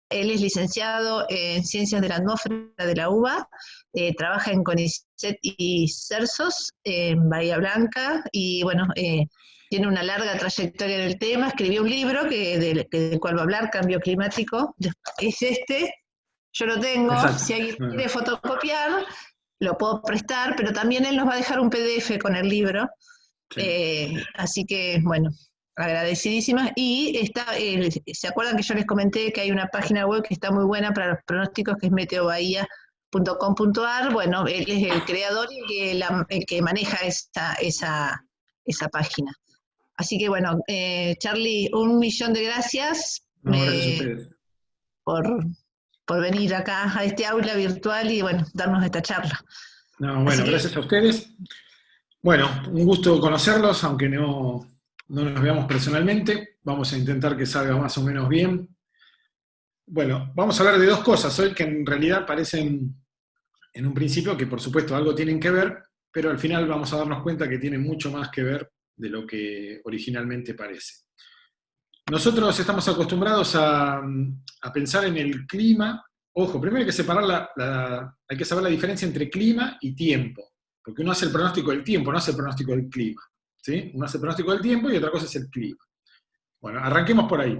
Él es licenciado en Ciencias de la Atmósfera de la UBA, trabaja en CONICET y CERSOS, en Bahía Blanca, y bueno, tiene una larga trayectoria en el tema, escribió un libro del cual va a hablar, Cambio Climático, es este, yo lo tengo, Exacto. si alguien Ah, quiere fotocopiar, lo puedo prestar, pero también él nos va a dejar un PDF con el libro, sí. así que, bueno, agradecidísimas. Y ¿se acuerdan que yo les comenté que hay una página web que está muy buena para los pronósticos, que es meteobahía.com.ar? Bueno, él es el creador y el que maneja esa página. Así que, bueno, Charlie, 1.000.000 de gracias No, gracias a ustedes. por, por venir acá a este aula virtual y, bueno, darnos esta charla. No, Así bueno, que gracias a ustedes. Bueno, un gusto conocerlos, aunque no nos veamos personalmente. Vamos a intentar que salga más o menos bien. Bueno, vamos a hablar de dos cosas hoy que en realidad parecen en un principio que por supuesto algo tienen que ver, pero al final vamos a darnos cuenta que tienen mucho más que ver de lo que originalmente parece. Nosotros estamos acostumbrados a pensar en el clima. Ojo, primero hay que separar hay que saber la diferencia entre clima y tiempo, porque uno hace el pronóstico del tiempo, no hace el pronóstico del clima. ¿Sí? Uno hace el pronóstico del tiempo y otra cosa es el clima. Bueno, arranquemos por ahí.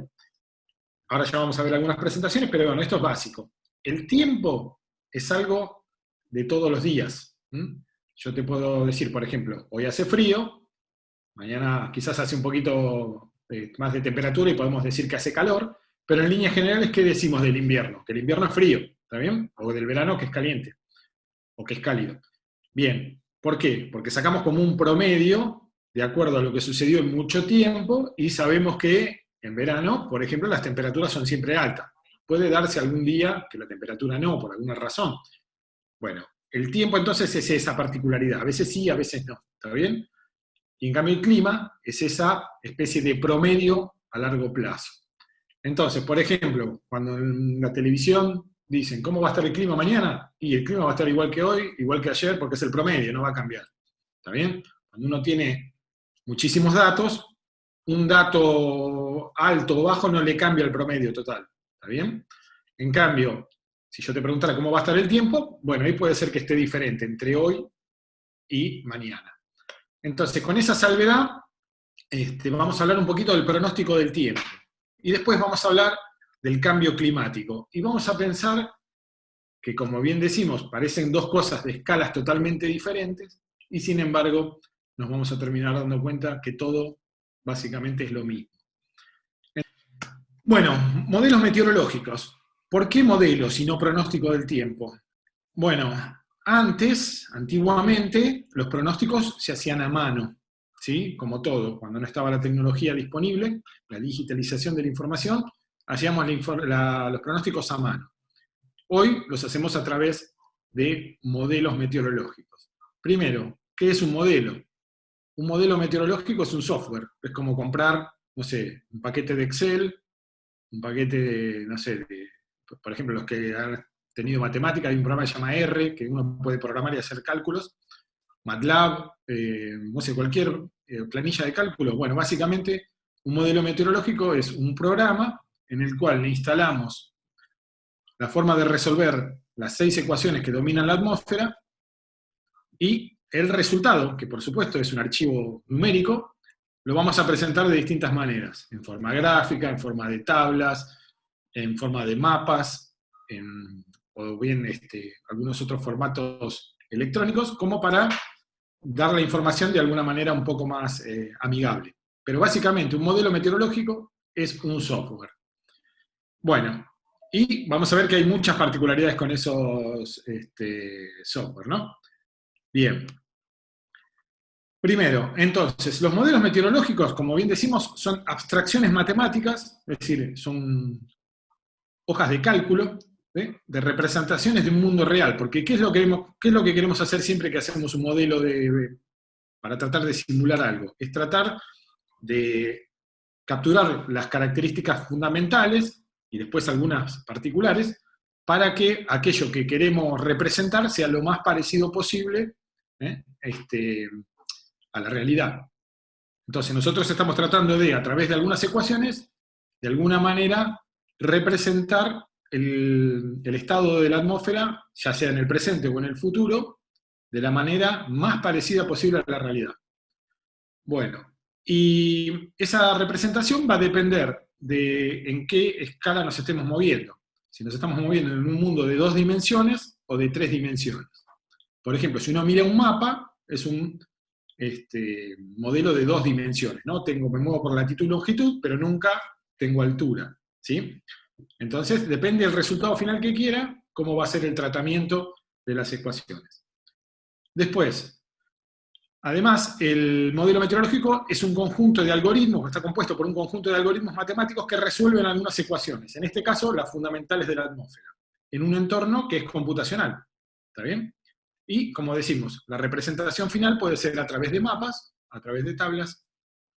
Ahora ya vamos a ver algunas presentaciones, pero bueno, esto es básico. El tiempo es algo de todos los días. Yo te puedo decir, por ejemplo, hoy hace frío, mañana quizás hace un poquito más de temperatura y podemos decir que hace calor, pero en líneas generales, ¿qué decimos del invierno? Que el invierno es frío, ¿está bien? O del verano que es caliente, o que es cálido. Bien, ¿por qué? Porque sacamos como un promedio de acuerdo a lo que sucedió en mucho tiempo y sabemos que en verano, por ejemplo, las temperaturas son siempre altas. Puede darse algún día que la temperatura no, por alguna razón. Bueno, el tiempo entonces es esa particularidad. A veces sí, a veces no. ¿Está bien? Y en cambio el clima es esa especie de promedio a largo plazo. Entonces, por ejemplo, cuando en la televisión dicen, ¿cómo va a estar el clima mañana? Y el clima va a estar igual que hoy, igual que ayer, porque es el promedio, no va a cambiar. ¿Está bien? Cuando uno tiene muchísimos datos, un dato alto o bajo no le cambia el promedio total. ¿Está bien? En cambio, si yo te preguntara cómo va a estar el tiempo, bueno, ahí puede ser que esté diferente entre hoy y mañana. Entonces, con esa salvedad, vamos a hablar un poquito del pronóstico del tiempo. Y después vamos a hablar del cambio climático. Y vamos a pensar que, como bien decimos, parecen dos cosas de escalas totalmente diferentes, y sin embargo, nos vamos a terminar dando cuenta que todo básicamente es lo mismo. Bueno, modelos meteorológicos. ¿Por qué modelos y no pronóstico del tiempo? Bueno, antiguamente, los pronósticos se hacían a mano, ¿sí? Como todo, cuando no estaba la tecnología disponible, la digitalización de la información, hacíamos los pronósticos a mano. Hoy los hacemos a través de modelos meteorológicos. Primero, ¿qué es un modelo? Un modelo meteorológico es un software, es como comprar, no sé, un paquete de Excel, un paquete de, no sé, por ejemplo, los que han tenido matemática, hay un programa que se llama R, que uno puede programar y hacer cálculos, MATLAB, no sé, cualquier planilla de cálculo. Bueno, básicamente un modelo meteorológico es un programa en el cual le instalamos la forma de resolver las 6 ecuaciones que dominan la atmósfera y el resultado, que por supuesto es un archivo numérico, lo vamos a presentar de distintas maneras, en forma gráfica, en forma de tablas, en forma de mapas, o bien algunos otros formatos electrónicos, como para dar la información de alguna manera un poco más amigable. Pero básicamente un modelo meteorológico es un software. Bueno, y vamos a ver que hay muchas particularidades con esos software, ¿no? Bien. Primero, entonces, los modelos meteorológicos, como bien decimos, son abstracciones matemáticas, es decir, son hojas de cálculo, de representaciones de un mundo real, porque ¿qué es lo que queremos hacer siempre que hacemos un modelo para tratar de simular algo? Es tratar de capturar las características fundamentales y después algunas particulares para que aquello que queremos representar sea lo más parecido posible a la realidad. Entonces nosotros estamos tratando de, a través de algunas ecuaciones, de alguna manera representar el estado de la atmósfera, ya sea en el presente o en el futuro, de la manera más parecida posible a la realidad. Bueno, y esa representación va a depender de en qué escala nos estemos moviendo. Si nos estamos moviendo en un mundo de 2 dimensiones o de 3 dimensiones. Por ejemplo, si uno mira un mapa, es un modelo de 2 dimensiones, ¿no? Me muevo por latitud y longitud, pero nunca tengo altura, ¿sí? Entonces, depende del resultado final que quiera, cómo va a ser el tratamiento de las ecuaciones. Después, además, el modelo meteorológico es un conjunto de algoritmos, está compuesto por un conjunto de algoritmos matemáticos que resuelven algunas ecuaciones, en este caso, las fundamentales de la atmósfera, en un entorno que es computacional, ¿está bien? Y, como decimos, la representación final puede ser a través de mapas, a través de tablas,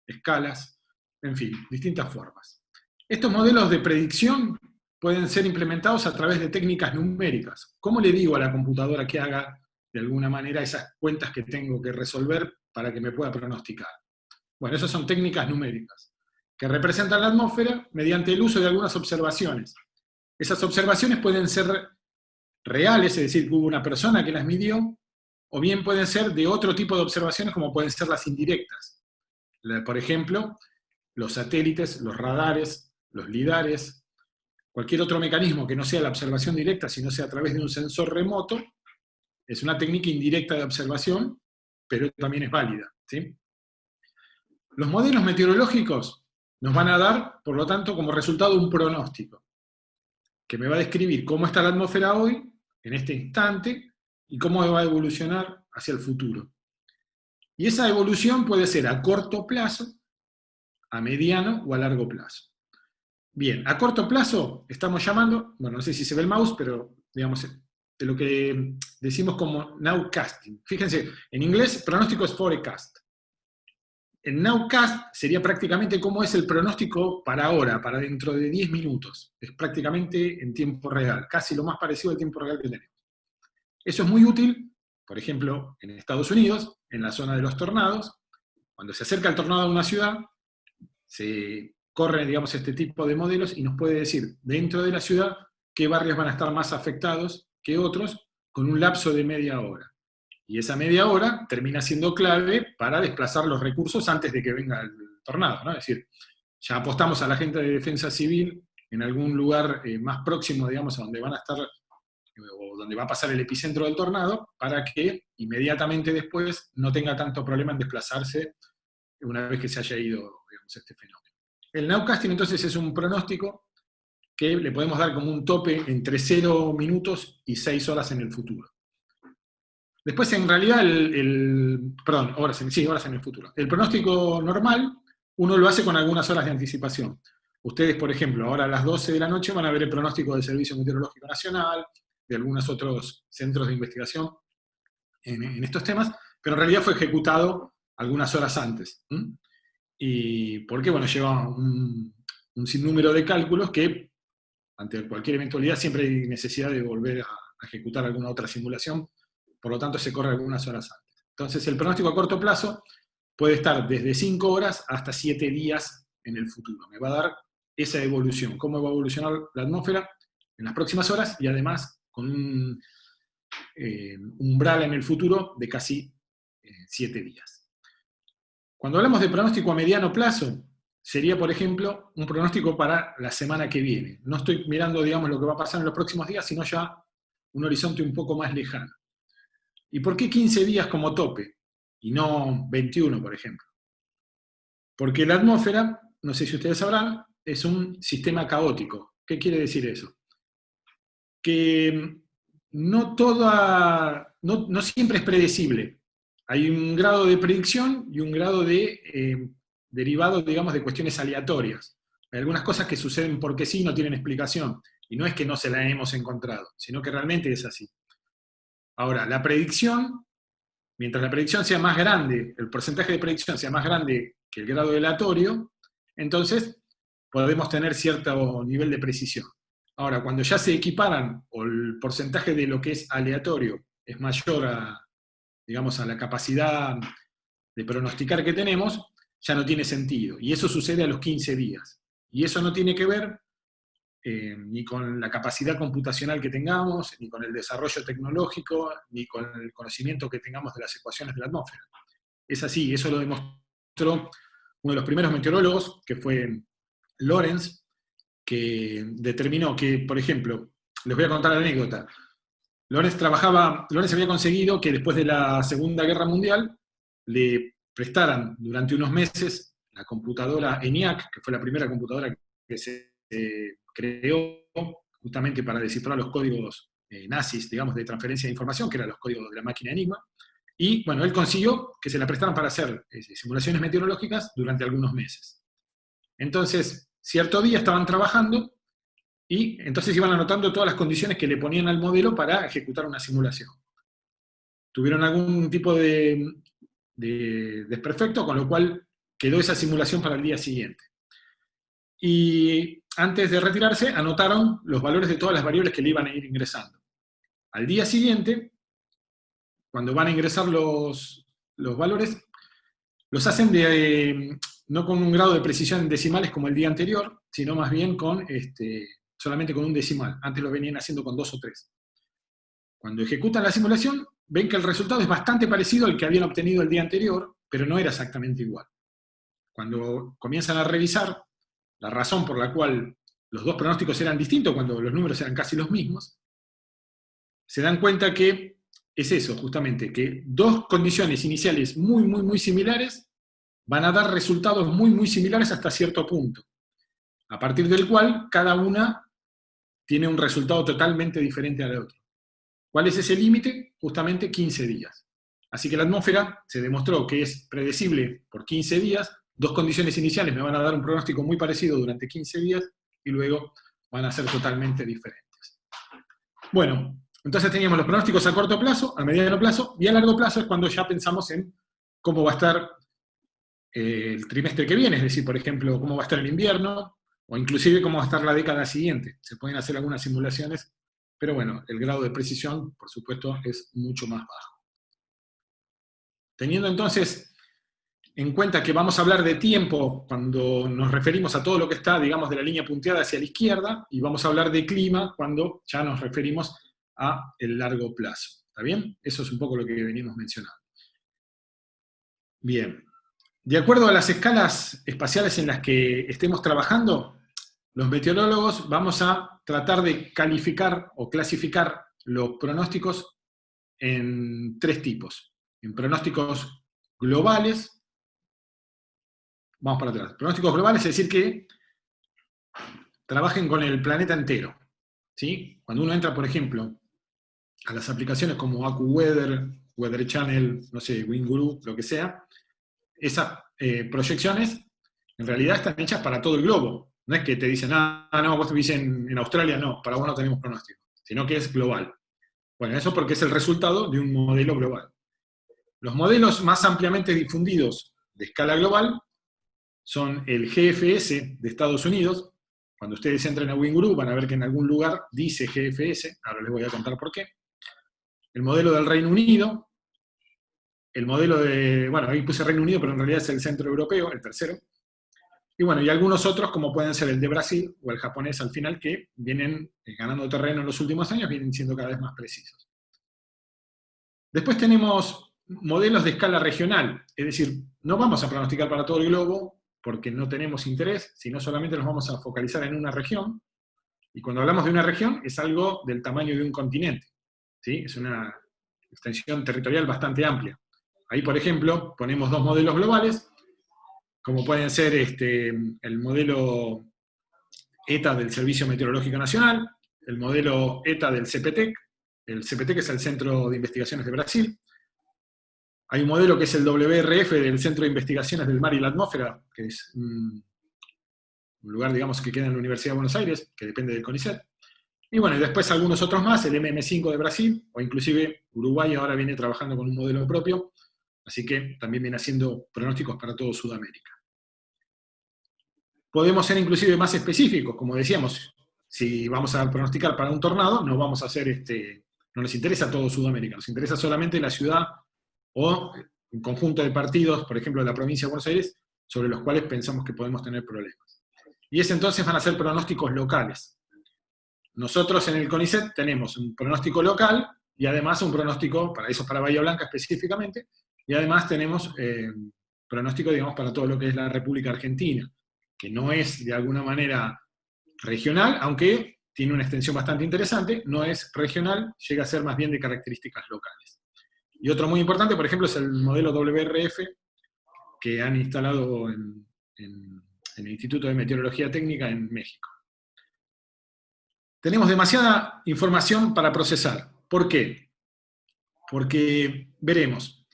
escalas, en fin, distintas formas. Estos modelos de predicción pueden ser implementados a través de técnicas numéricas. ¿Cómo le digo a la computadora que haga, de alguna manera, esas cuentas que tengo que resolver para que me pueda pronosticar? Bueno, esas son técnicas numéricas, que representan la atmósfera mediante el uso de algunas observaciones. Esas observaciones pueden ser reales, es decir, que hubo una persona que las midió, o bien pueden ser de otro tipo de observaciones, como pueden ser las indirectas. Por ejemplo, los satélites, los radares, los lidares, cualquier otro mecanismo que no sea la observación directa, sino sea a través de un sensor remoto, es una técnica indirecta de observación, pero también es válida, ¿sí? Los modelos meteorológicos nos van a dar, por lo tanto, como resultado un pronóstico, que me va a describir cómo está la atmósfera hoy, en este instante, y cómo va a evolucionar hacia el futuro. Y esa evolución puede ser a corto plazo, a mediano o a largo plazo. Bien, a corto plazo estamos llamando, bueno, no sé si se ve el mouse, pero digamos, de lo que decimos como nowcasting. Fíjense, en inglés pronóstico es forecast. El nowcast sería prácticamente cómo es el pronóstico para ahora, para dentro de 10 minutos. Es prácticamente en tiempo real, casi lo más parecido al tiempo real que tenemos. Eso es muy útil, por ejemplo, en Estados Unidos, en la zona de los tornados. Cuando se acerca el tornado a una ciudad, se corre, digamos, este tipo de modelos y nos puede decir, dentro de la ciudad, qué barrios van a estar más afectados que otros, con un lapso de media hora. Y esa media hora termina siendo clave para desplazar los recursos antes de que venga el tornado, ¿no? Es decir, ya apostamos a la gente de defensa civil en algún lugar más próximo, digamos, a donde van a estar, o donde va a pasar el epicentro del tornado, para que inmediatamente después no tenga tanto problema en desplazarse una vez que se haya ido, digamos, este fenómeno. El nowcasting entonces es un pronóstico que le podemos dar como un tope entre 0 minutos y 6 horas en el futuro. Después, en realidad, perdón, horas en el futuro. El pronóstico normal, uno lo hace con algunas horas de anticipación. Ustedes, por ejemplo, ahora a las 12 de la noche van a ver el pronóstico del Servicio Meteorológico Nacional, de algunos otros centros de investigación en estos temas, pero en realidad fue ejecutado algunas horas antes. Y porque, bueno, lleva un sinnúmero de cálculos que, ante cualquier eventualidad, siempre hay necesidad de volver a ejecutar alguna otra simulación, por lo tanto se corre algunas horas antes. Entonces el pronóstico a corto plazo puede estar desde 5 horas hasta 7 días en el futuro. Me va a dar esa evolución, cómo va a evolucionar la atmósfera en las próximas horas y además con un umbral en el futuro de casi 7 días. Cuando hablamos de pronóstico a mediano plazo, sería, por ejemplo, un pronóstico para la semana que viene. No estoy mirando, digamos, lo que va a pasar en los próximos días, sino ya un horizonte un poco más lejano. ¿Y por qué 15 días como tope? Y no 21, por ejemplo. Porque la atmósfera, no sé si ustedes sabrán, es un sistema caótico. ¿Qué quiere decir eso? Que no siempre es predecible. Hay un grado de predicción y un grado de derivado, digamos, de cuestiones aleatorias. Hay algunas cosas que suceden porque sí, no tienen explicación. Y no es que no se la hemos encontrado, sino que realmente es así. Ahora, la predicción, mientras la predicción sea más grande, el porcentaje de predicción sea más grande que el grado de aleatorio, entonces podemos tener cierto nivel de precisión. Ahora, cuando ya se equiparan, o el porcentaje de lo que es aleatorio es mayor a, digamos, a la capacidad de pronosticar que tenemos, ya no tiene sentido. Y eso sucede a los 15 días. Y eso no tiene que ver ni con la capacidad computacional que tengamos, ni con el desarrollo tecnológico, ni con el conocimiento que tengamos de las ecuaciones de la atmósfera. Es así, eso lo demostró uno de los primeros meteorólogos, que fue Lorentz, que determinó que, por ejemplo, les voy a contar la anécdota. Lorentz había conseguido que después de la Segunda Guerra Mundial le prestaran durante unos meses la computadora ENIAC, que fue la primera computadora que se creó justamente para descifrar los códigos nazis, digamos, de transferencia de información, que eran los códigos de la máquina Enigma. Y bueno, él consiguió que se la prestaran para hacer simulaciones meteorológicas durante algunos meses. Entonces, cierto día estaban trabajando y entonces iban anotando todas las condiciones que le ponían al modelo para ejecutar una simulación. Tuvieron algún tipo de desperfecto, con lo cual quedó esa simulación para el día siguiente. Y antes de retirarse, anotaron los valores de todas las variables que le iban a ir ingresando. Al día siguiente, cuando van a ingresar los valores, los hacen no con un grado de precisión en decimales como el día anterior, sino más bien solamente con un decimal. Antes lo venían haciendo con 2 o 3. Cuando ejecutan la simulación, ven que el resultado es bastante parecido al que habían obtenido el día anterior, pero no era exactamente igual. Cuando comienzan a revisar la razón por la cual los dos pronósticos eran distintos, cuando los números eran casi los mismos, se dan cuenta que es eso, justamente, que dos condiciones iniciales muy, muy, muy similares van a dar resultados muy, muy similares hasta cierto punto, a partir del cual cada una tiene un resultado totalmente diferente al otro. ¿Cuál es ese límite? Justamente 15 días. Así que la atmósfera se demostró que es predecible por 15 días, dos condiciones iniciales me van a dar un pronóstico muy parecido durante 15 días, y luego van a ser totalmente diferentes. Bueno, entonces teníamos los pronósticos a corto plazo, a mediano plazo, y a largo plazo es cuando ya pensamos en cómo va a estar el trimestre que viene, es decir, por ejemplo, cómo va a estar el invierno, o inclusive cómo va a estar la década siguiente. Se pueden hacer algunas simulaciones, pero bueno, el grado de precisión, por supuesto, es mucho más bajo. Teniendo entonces en cuenta que vamos a hablar de tiempo cuando nos referimos a todo lo que está, digamos, de la línea punteada hacia la izquierda, y vamos a hablar de clima cuando ya nos referimos a el largo plazo. ¿Está bien? Eso es un poco lo que venimos mencionando. Bien. De acuerdo a las escalas espaciales en las que estemos trabajando, los meteorólogos vamos a tratar de calificar o clasificar los pronósticos en 3 tipos. En pronósticos globales. Vamos para atrás. Pronósticos globales es decir que trabajen con el planeta entero. ¿Sí? Cuando uno entra, por ejemplo, a las aplicaciones como AccuWeather, Weather Channel, no sé, WinGuru, lo que sea, esas proyecciones en realidad están hechas para todo el globo. No es que te dicen, no, vos vivís en Australia, no, para vos no tenemos pronóstico, sino que es global. Bueno, eso porque es el resultado de un modelo global. Los modelos más ampliamente difundidos de escala global son el GFS de Estados Unidos. Cuando ustedes entren a WinGuru van a ver que en algún lugar dice GFS, ahora les voy a contar por qué. El modelo del Reino Unido, el modelo de, bueno, ahí puse Reino Unido, pero en realidad es el centro europeo, el tercero. Y bueno, y algunos otros, como pueden ser el de Brasil o el japonés al final, que vienen ganando terreno en los últimos años, vienen siendo cada vez más precisos. Después tenemos modelos de escala regional, es decir, no vamos a pronosticar para todo el globo, porque no tenemos interés, sino solamente nos vamos a focalizar en una región, y cuando hablamos de una región, es algo del tamaño de un continente, ¿sí? Es una extensión territorial bastante amplia. Ahí, por ejemplo, ponemos 2 modelos globales, como pueden ser el modelo ETA del Servicio Meteorológico Nacional, el modelo ETA del CPTEC, el CPTEC es el Centro de Investigaciones de Brasil. Hay un modelo que es el WRF del Centro de Investigaciones del Mar y la Atmósfera, que es un lugar, digamos, que queda en la Universidad de Buenos Aires, que depende del CONICET. Y bueno, y después algunos otros más, el MM5 de Brasil, o inclusive Uruguay ahora viene trabajando con un modelo propio, así que también viene haciendo pronósticos para todo Sudamérica. Podemos ser inclusive más específicos, como decíamos, si vamos a pronosticar para un tornado, no vamos a hacer no nos interesa todo Sudamérica, nos interesa solamente la ciudad o un conjunto de partidos, por ejemplo, de la provincia de Buenos Aires, sobre los cuales pensamos que podemos tener problemas. Y ese entonces van a ser pronósticos locales. nosotros en el CONICET tenemos un pronóstico local y además un pronóstico, para eso para Bahía Blanca específicamente, y además tenemos pronóstico, digamos, para todo lo que es la República Argentina, que no es de alguna manera regional, aunque tiene una extensión bastante interesante, no es regional, llega a ser más bien de características locales. Y otro muy importante, por ejemplo, es el modelo WRF, que han instalado en el Instituto de Meteorología Técnica en México. Tenemos demasiada información para procesar. ¿Por qué? Porque, veremos,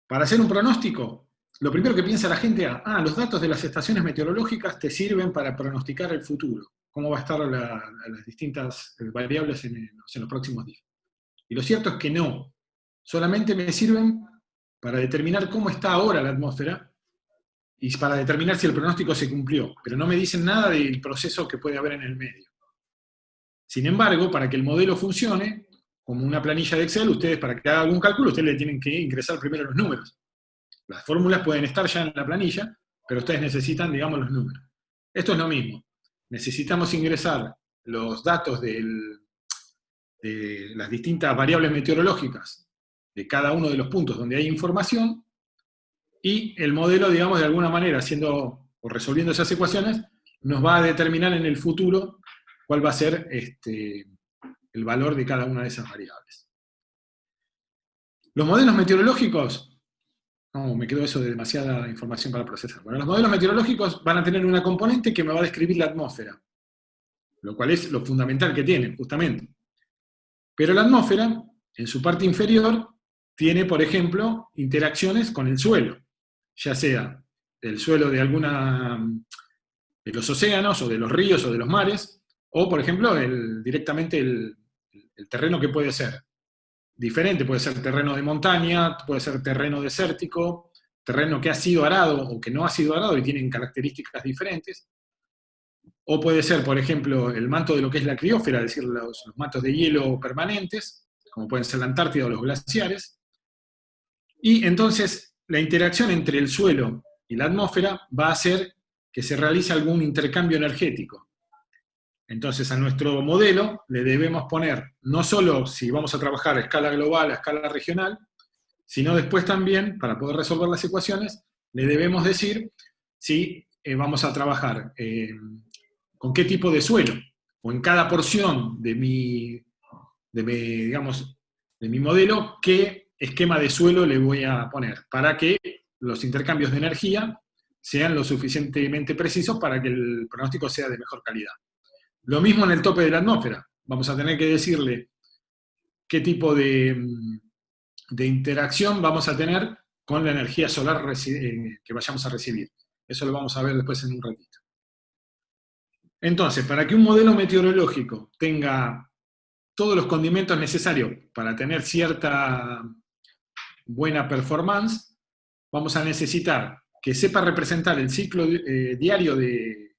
para hacer un pronóstico, lo primero que piensa la gente es, los datos de las estaciones meteorológicas te sirven para pronosticar el futuro, cómo va a estar las distintas variables en los próximos días. Y lo cierto es que no, solamente me sirven para determinar cómo está ahora la atmósfera y para determinar si el pronóstico se cumplió, pero no me dicen nada del proceso que puede haber en el medio. Sin embargo, para que el modelo funcione, como una planilla de Excel, ustedes para que haga algún cálculo, ustedes le tienen que ingresar primero los números. Las fórmulas pueden estar ya en la planilla, pero ustedes necesitan, digamos, los números. Esto es lo mismo. Necesitamos ingresar los datos de las distintas variables meteorológicas de cada uno de los puntos donde hay información, y el modelo, digamos, de alguna manera, haciendo o resolviendo esas ecuaciones, nos va a determinar en el futuro cuál va a ser el valor de cada una de esas variables. Los modelos meteorológicos, no, me quedó eso de demasiada información para procesar. Bueno, los modelos meteorológicos van a tener una componente que me va a describir la atmósfera, lo cual es lo fundamental que tienen, justamente. Pero la atmósfera, en su parte inferior, tiene, por ejemplo, interacciones con el suelo, ya sea el suelo de de los océanos, o de los ríos, o de los mares, o, por ejemplo, directamente el terreno que puede ser diferente, puede ser terreno de montaña, puede ser terreno desértico, terreno que ha sido arado o que no ha sido arado y tienen características diferentes, o puede ser, por ejemplo, el manto de lo que es la criósfera, es decir, los mantos de hielo permanentes, como pueden ser la Antártida o los glaciares, y entonces la interacción entre el suelo y la atmósfera va a hacer que se realice algún intercambio energético. Entonces a nuestro modelo le debemos poner, no solo si vamos a trabajar a escala global, a escala regional, sino después también, para poder resolver las ecuaciones, le debemos decir si vamos a trabajar con qué tipo de suelo, o en cada porción de mi modelo, qué esquema de suelo le voy a poner, para que los intercambios de energía sean lo suficientemente precisos para que el pronóstico sea de mejor calidad. Lo mismo en el tope de la atmósfera. Vamos a tener que decirle qué tipo de interacción vamos a tener con la energía solar que vayamos a recibir. Eso lo vamos a ver después en un ratito. Entonces, para que un modelo meteorológico tenga todos los condimentos necesarios para tener cierta buena performance, vamos a necesitar que sepa representar el ciclo diario de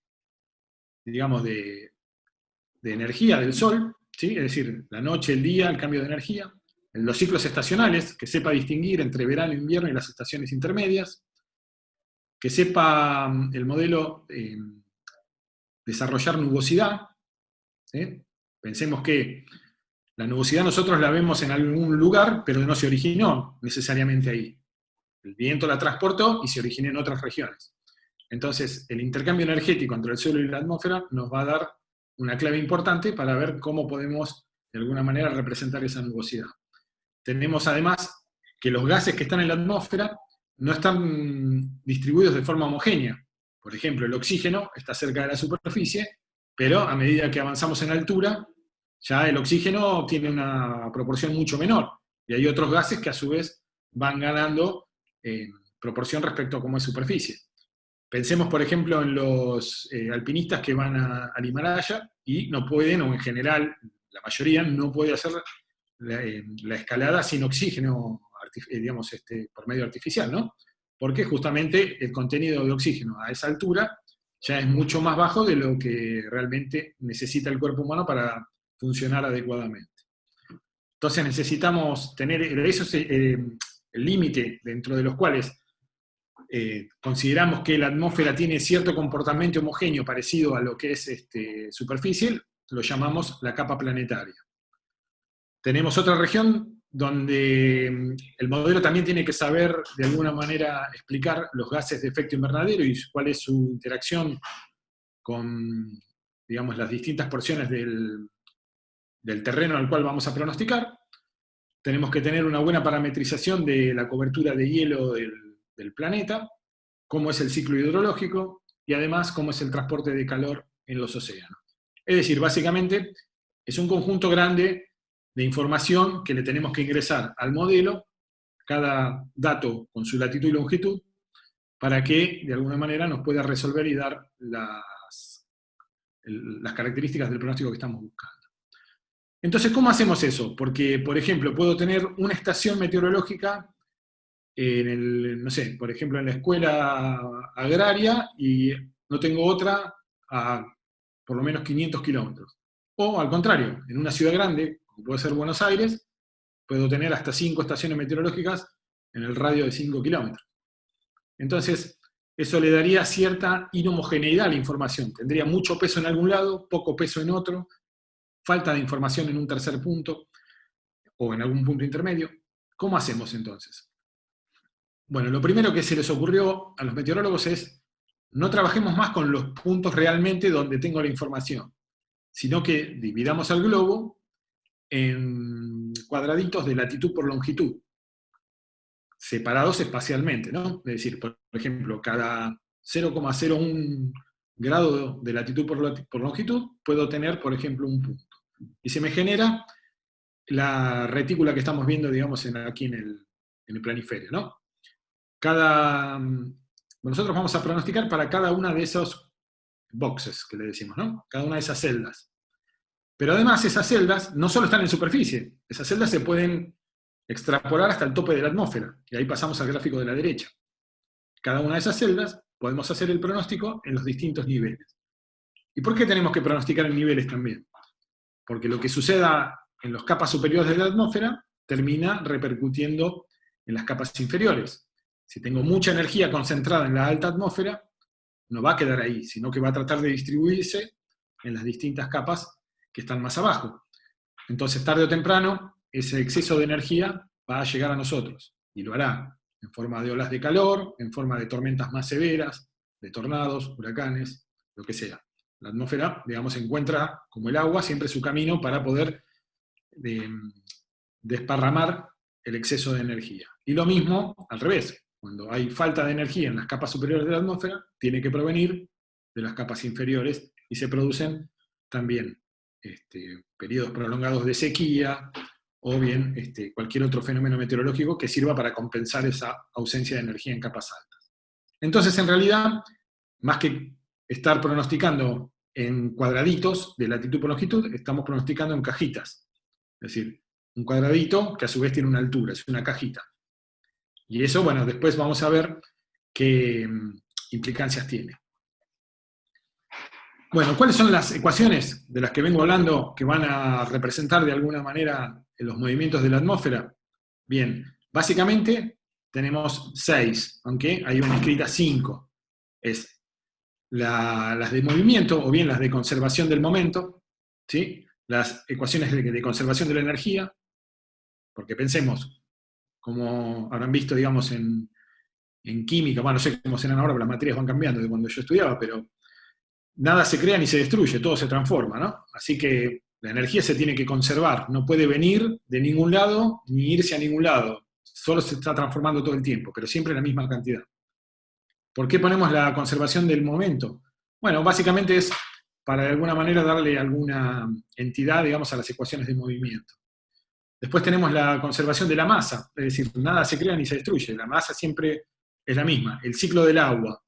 energía del Sol, ¿sí? Es decir, la noche, el día, el cambio de energía, los ciclos estacionales, que sepa distinguir entre verano e invierno y las estaciones intermedias, que sepa el modelo desarrollar nubosidad, ¿sí? Pensemos que la nubosidad nosotros la vemos en algún lugar, pero no se originó necesariamente ahí. El viento la transportó y se originó en otras regiones. Entonces, el intercambio energético entre el suelo y la atmósfera nos va a dar una clave importante para ver cómo podemos, de alguna manera, representar esa nubosidad. Tenemos además que los gases que están en la atmósfera no están distribuidos de forma homogénea. Por ejemplo, el oxígeno está cerca de la superficie, pero a medida que avanzamos en altura, ya el oxígeno tiene una proporción mucho menor. Y hay otros gases que a su vez van ganando proporción respecto a cómo es superficie. Pensemos, por ejemplo, en los alpinistas que van al Himalaya y no pueden, o en general, la mayoría no puede hacer la escalada sin oxígeno, digamos, por medio artificial, ¿no? Porque justamente el contenido de oxígeno a esa altura ya es mucho más bajo de lo que realmente necesita el cuerpo humano para funcionar adecuadamente. Entonces necesitamos tener, eso es el límite dentro de los cuales consideramos que la atmósfera tiene cierto comportamiento homogéneo parecido a lo que es superficie, lo llamamos la capa planetaria. Tenemos otra región donde el modelo también tiene que saber de alguna manera explicar los gases de efecto invernadero y cuál es su interacción con, digamos, las distintas porciones del terreno al cual vamos a pronosticar. Tenemos que tener una buena parametrización de la cobertura de hielo del planeta, cómo es el ciclo hidrológico y además cómo es el transporte de calor en los océanos. Es decir, básicamente es un conjunto grande de información que le tenemos que ingresar al modelo, cada dato con su latitud y longitud, para que de alguna manera nos pueda resolver y dar las características del pronóstico que estamos buscando. Entonces, ¿cómo hacemos eso? Porque, por ejemplo, puedo tener una estación meteorológica no sé, por ejemplo, en la escuela agraria y no tengo otra a por lo menos 500 kilómetros. O al contrario, en una ciudad grande, como puede ser Buenos Aires, puedo tener hasta 5 estaciones meteorológicas en el radio de 5 kilómetros. Entonces, eso le daría cierta inhomogeneidad a la información. Tendría mucho peso en algún lado, poco peso en otro, falta de información en un tercer punto, o en algún punto intermedio. ¿Cómo hacemos entonces? Bueno, lo primero que se les ocurrió a los meteorólogos es, no trabajemos más con los puntos realmente donde tengo la información, sino que dividamos al globo en cuadraditos de latitud por longitud, separados espacialmente, ¿no? Es decir, por ejemplo, cada 0,01 grado de latitud por longitud puedo tener, por ejemplo, un punto. Y se me genera la retícula que estamos viendo, digamos, aquí en el planiferio, ¿no? Nosotros vamos a pronosticar para cada una de esos boxes que le decimos, ¿no? Cada una de esas celdas. Pero además esas celdas no solo están en superficie, esas celdas se pueden extrapolar hasta el tope de la atmósfera, y ahí pasamos al gráfico de la derecha. Cada una de esas celdas podemos hacer el pronóstico en los distintos niveles. ¿Y por qué tenemos que pronosticar en niveles también? Porque lo que suceda en las capas superiores de la atmósfera termina repercutiendo en las capas inferiores. Si tengo mucha energía concentrada en la alta atmósfera, no va a quedar ahí, sino que va a tratar de distribuirse en las distintas capas que están más abajo. Entonces, tarde o temprano, ese exceso de energía va a llegar a nosotros, y lo hará en forma de olas de calor, en forma de tormentas más severas, de tornados, huracanes, lo que sea. La atmósfera, digamos, encuentra, como el agua, siempre su camino para poder desparramar el exceso de energía. Y lo mismo al revés. Cuando hay falta de energía en las capas superiores de la atmósfera, tiene que provenir de las capas inferiores y se producen también periodos prolongados de sequía o bien cualquier otro fenómeno meteorológico que sirva para compensar esa ausencia de energía en capas altas. Entonces, en realidad, más que estar pronosticando en cuadraditos de latitud por longitud, estamos pronosticando en cajitas. Es decir, un cuadradito que a su vez tiene una altura, es una cajita. Y eso, bueno, después vamos a ver qué implicancias tiene. Bueno, ¿cuáles son las ecuaciones de las que vengo hablando que van a representar de alguna manera los movimientos de la atmósfera? Bien, básicamente tenemos 6, aunque hay una escrita 5. Es las de movimiento o bien las de conservación del momento, ¿sí? Las ecuaciones de conservación de la energía, porque pensemos, como habrán visto, digamos, en química, bueno, no sé cómo serán ahora, pero las materias van cambiando de cuando yo estudiaba, pero nada se crea ni se destruye, todo se transforma, ¿no? Así que la energía se tiene que conservar, no puede venir de ningún lado ni irse a ningún lado, solo se está transformando todo el tiempo, pero siempre en la misma cantidad. ¿Por qué ponemos la conservación del momento? Bueno, básicamente es para de alguna manera darle alguna entidad, digamos, a las ecuaciones de movimiento. Después tenemos la conservación de la masa, es decir, nada se crea ni se destruye, la masa siempre es la misma. El ciclo del agua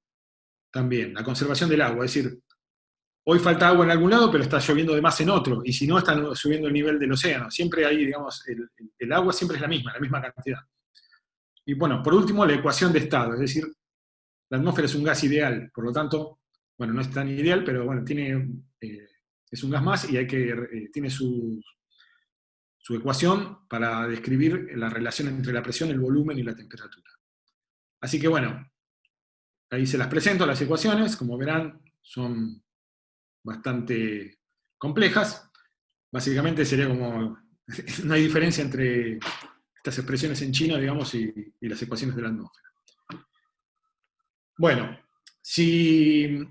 también, la conservación del agua, es decir, hoy falta agua en algún lado, pero está lloviendo de más en otro, y si no, está subiendo el nivel del océano. Siempre hay, digamos, el agua siempre es la misma cantidad. Y bueno, por último, la ecuación de estado, es decir, la atmósfera es un gas ideal, por lo tanto, bueno, no es tan ideal, pero bueno, es un gas más y tiene su ecuación para describir la relación entre la presión, el volumen y la temperatura. Así que bueno, ahí se las presento, las ecuaciones, como verán, son bastante complejas. Básicamente sería como, no hay diferencia entre estas expresiones en chino, digamos, y las ecuaciones de la atmósfera. Bueno, si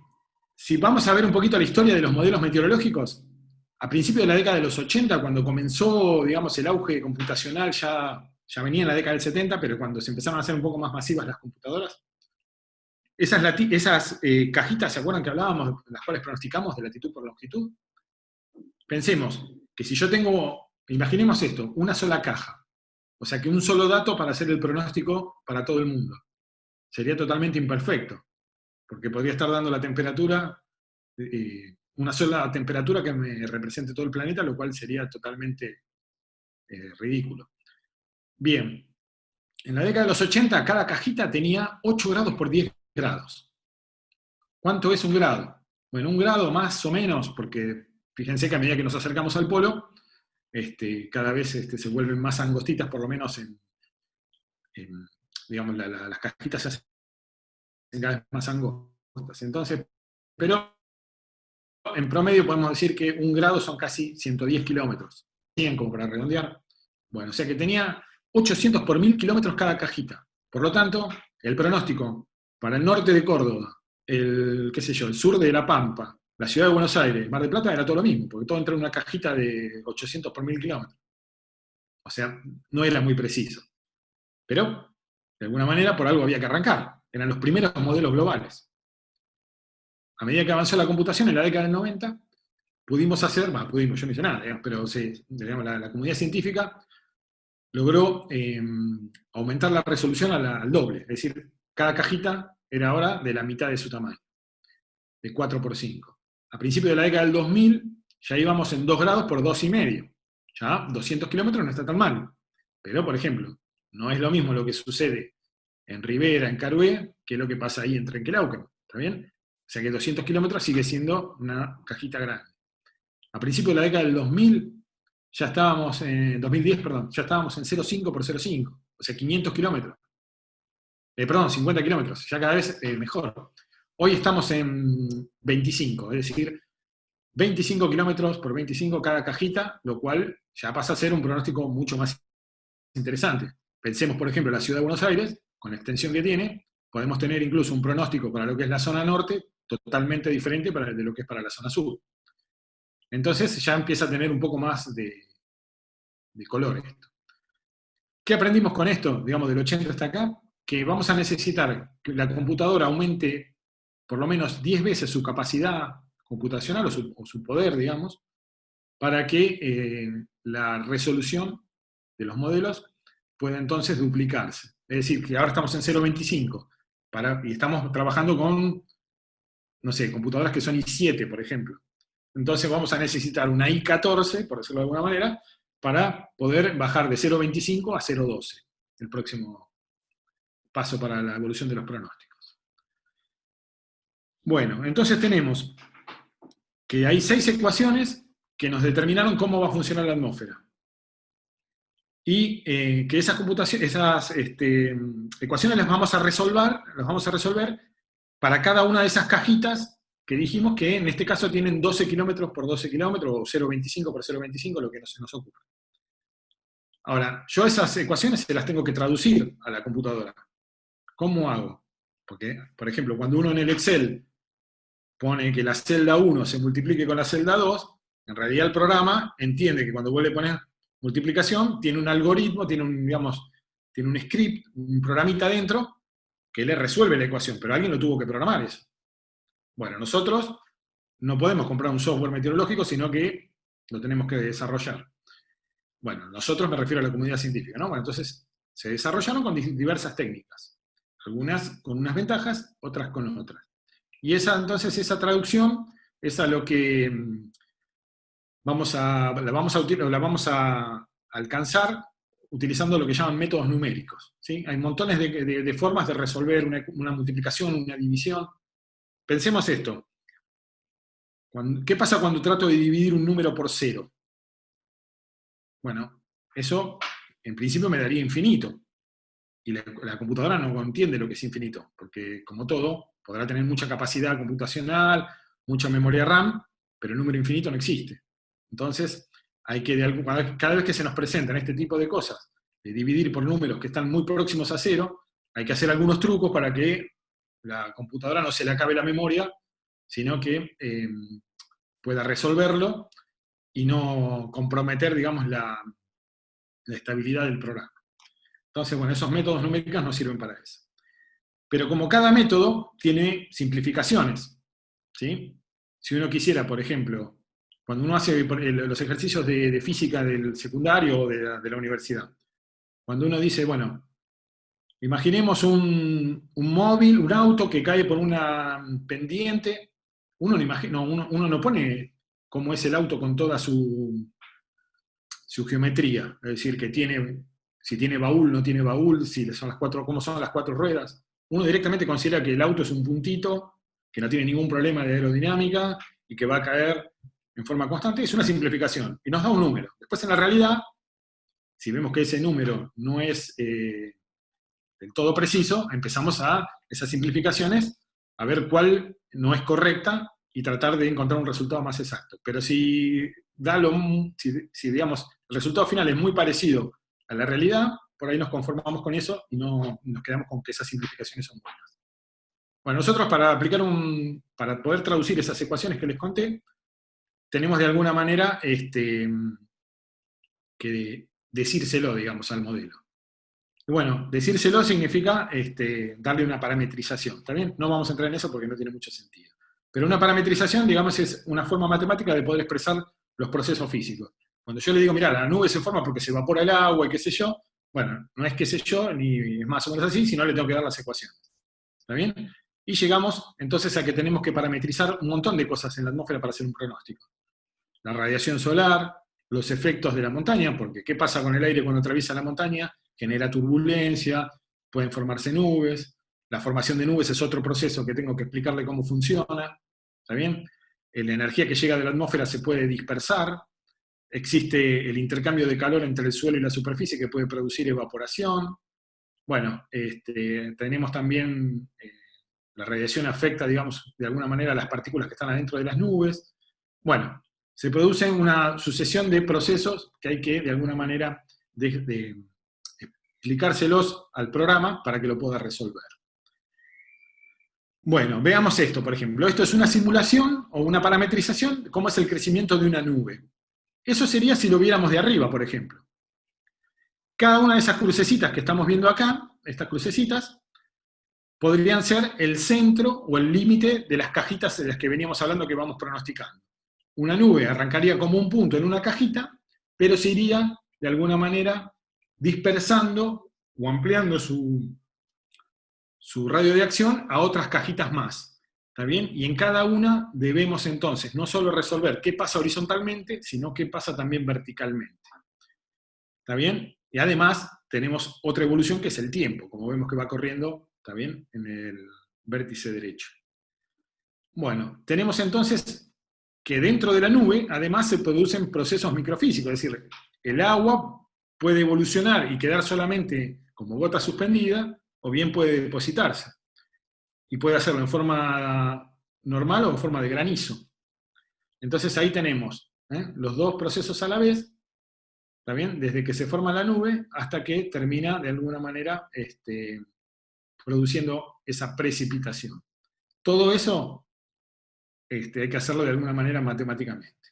vamos a ver un poquito la historia de los modelos meteorológicos, a principios de la década de los 80, cuando comenzó, digamos, el auge computacional, ya venía en la década del 70, pero cuando se empezaron a hacer un poco más masivas las computadoras, esas cajitas, ¿se acuerdan que hablábamos, las cuales pronosticamos de latitud por longitud? Pensemos que si yo tengo, imaginemos esto, una sola caja, o sea que un solo dato para hacer el pronóstico para todo el mundo. Sería totalmente imperfecto, porque podría estar dando la temperatura, una sola temperatura que me represente todo el planeta, lo cual sería totalmente ridículo. Bien, en la década de los 80 cada cajita tenía 8 grados por 10 grados. ¿Cuánto es un grado? Bueno, un grado más o menos, porque fíjense que a medida que nos acercamos al polo, cada vez se vuelven más angostitas, por lo menos digamos, las cajitas se hacen cada vez más angostas. Entonces, pero en promedio podemos decir que un grado son casi 110 kilómetros. 100 como para redondear. Bueno, o sea que tenía 800 por 1000 kilómetros cada cajita. Por lo tanto, el pronóstico para el norte de Córdoba, el sur de La Pampa, la ciudad de Buenos Aires, Mar del Plata, era todo lo mismo, porque todo entró en una cajita de 800 por 1000 kilómetros. O sea, no era muy preciso. Pero, de alguna manera, por algo había que arrancar. Eran los primeros modelos globales. A medida que avanzó la computación, en la década del 90, pudimos hacer, yo no hice nada, digamos, pero digamos, la comunidad científica logró aumentar la resolución al doble. Es decir, cada cajita era ahora de la mitad de su tamaño, de 4 por 5. A principios de la década del 2000 ya íbamos en 2 grados por 2,5. Ya 200 kilómetros no está tan mal. Pero, por ejemplo, no es lo mismo lo que sucede en Rivera, en Carué, que lo que pasa ahí en Trenquelauquen. ¿Está bien? O sea que 200 kilómetros sigue siendo una cajita grande. A principios de la década del 2000, ya estábamos en 2010, perdón, ya estábamos en 0,5 por 0,5, o sea, 500 kilómetros. 50 kilómetros, ya cada vez mejor. Hoy estamos en 25, es decir, 25 kilómetros por 25 cada cajita, lo cual ya pasa a ser un pronóstico mucho más interesante. Pensemos, por ejemplo, en la ciudad de Buenos Aires, con la extensión que tiene, podemos tener incluso un pronóstico para lo que es la zona norte totalmente diferente de lo que es para la zona sur. Entonces ya empieza a tener un poco más de color esto. ¿Qué aprendimos con esto, digamos, del 80 hasta acá? Que vamos a necesitar que la computadora aumente por lo menos 10 veces su capacidad computacional o su poder, digamos, para que la resolución de los modelos pueda entonces duplicarse. Es decir, que ahora estamos en 0,25 y estamos trabajando con, no sé, computadoras que son i7, por ejemplo. Entonces vamos a necesitar una i14, por decirlo de alguna manera, para poder bajar de 0,25 a 0,12, el próximo paso para la evolución de los pronósticos. Bueno, entonces tenemos que hay 6 ecuaciones que nos determinaron cómo va a funcionar la atmósfera. Y que esas ecuaciones las vamos a resolver para cada una de esas cajitas que dijimos que en este caso tienen 12 kilómetros por 12 kilómetros, o 0,25 por 0,25, lo que no se nos ocurra. Ahora, yo esas ecuaciones se las tengo que traducir a la computadora. ¿Cómo hago? Porque, por ejemplo, cuando uno en el Excel pone que la celda 1 se multiplique con la celda 2, en realidad el programa entiende que cuando vuelve a poner multiplicación, tiene un algoritmo, tiene un script, un programita dentro, que le resuelve la ecuación, pero alguien lo tuvo que programar eso. Bueno, nosotros no podemos comprar un software meteorológico, sino que lo tenemos que desarrollar. Bueno, nosotros me refiero a la comunidad científica, ¿no? Bueno, entonces se desarrollaron con diversas técnicas, algunas con unas ventajas, otras con otras. Y entonces esa traducción es a lo que la vamos a alcanzar utilizando lo que llaman métodos numéricos, ¿sí? Hay montones de formas de resolver una multiplicación, una división. Pensemos esto. ¿Qué pasa cuando trato de dividir un número por 0? Bueno, eso en principio me daría infinito. Y la computadora no entiende lo que es infinito, porque como todo, podrá tener mucha capacidad computacional, mucha memoria RAM, pero el número infinito no existe. Entonces, hay que, cada vez que se nos presentan este tipo de cosas, de dividir por números que están muy próximos a cero, hay que hacer algunos trucos para que la computadora no se le acabe la memoria, sino que pueda resolverlo y no comprometer, digamos, la estabilidad del programa. Entonces, bueno, esos métodos numéricos nos sirven para eso. Pero como cada método tiene simplificaciones, ¿sí? Si uno quisiera, por ejemplo, cuando uno hace los ejercicios de física del secundario o de la universidad, cuando uno dice, bueno, imaginemos un móvil, un auto que cae por una pendiente, uno no pone cómo es el auto con toda su geometría, es decir, si tiene baúl, no tiene baúl, cómo son las cuatro ruedas. Uno directamente considera que el auto es un puntito, que no tiene ningún problema de aerodinámica y que va a caer en forma constante. Es una simplificación y nos da un número. Después, en la realidad, si vemos que ese número no es del todo preciso, empezamos a esas simplificaciones a ver cuál no es correcta y tratar de encontrar un resultado más exacto. Pero si digamos, el resultado final es muy parecido a la realidad, por ahí nos conformamos con eso y no nos quedamos con que esas simplificaciones son buenas. Bueno, nosotros para poder traducir esas ecuaciones que les conté, tenemos de alguna manera que decírselo, digamos, al modelo. Y bueno, decírselo significa darle una parametrización. ¿Está bien? No vamos a entrar en eso porque no tiene mucho sentido. Pero una parametrización, digamos, es una forma matemática de poder expresar los procesos físicos. Cuando yo le digo, mira, la nube se forma porque se evapora el agua y qué sé yo, bueno, no es qué sé yo, ni es más o menos así, sino le tengo que dar las ecuaciones. ¿Está bien? Y llegamos entonces a que tenemos que parametrizar un montón de cosas en la atmósfera para hacer un pronóstico. La radiación solar, los efectos de la montaña, porque ¿qué pasa con el aire cuando atraviesa la montaña? Genera turbulencia, pueden formarse nubes, la formación de nubes es otro proceso que tengo que explicarle cómo funciona, ¿está bien? La energía que llega de la atmósfera se puede dispersar, existe el intercambio de calor entre el suelo y la superficie que puede producir evaporación. Bueno, tenemos también, la radiación afecta, digamos, de alguna manera a las partículas que están adentro de las nubes. Bueno, se produce una sucesión de procesos que hay que, de alguna manera, explicárselos al programa para que lo pueda resolver. Bueno, veamos esto, por ejemplo. Esto es una simulación o una parametrización de cómo es el crecimiento de una nube. Eso sería si lo viéramos de arriba, por ejemplo. Cada una de esas crucecitas que estamos viendo acá, estas crucecitas, podrían ser el centro o el límite de las cajitas de las que veníamos hablando que vamos pronosticando. Una nube arrancaría como un punto en una cajita, pero se iría, de alguna manera, dispersando o ampliando su radio de acción a otras cajitas más. ¿Está bien? Y en cada una debemos entonces no solo resolver qué pasa horizontalmente, sino qué pasa también verticalmente. ¿Está bien? Y además tenemos otra evolución que es el tiempo, como vemos que va corriendo, ¿está bien?, en el vértice derecho. Bueno, tenemos entonces que dentro de la nube, además, se producen procesos microfísicos, es decir, el agua puede evolucionar y quedar solamente como gota suspendida, o bien puede depositarse. Y puede hacerlo en forma normal o en forma de granizo. Entonces ahí tenemos los dos procesos a la vez, ¿está bien? Desde que se forma la nube hasta que termina, de alguna manera, produciendo esa precipitación. Todo eso hay que hacerlo de alguna manera matemáticamente.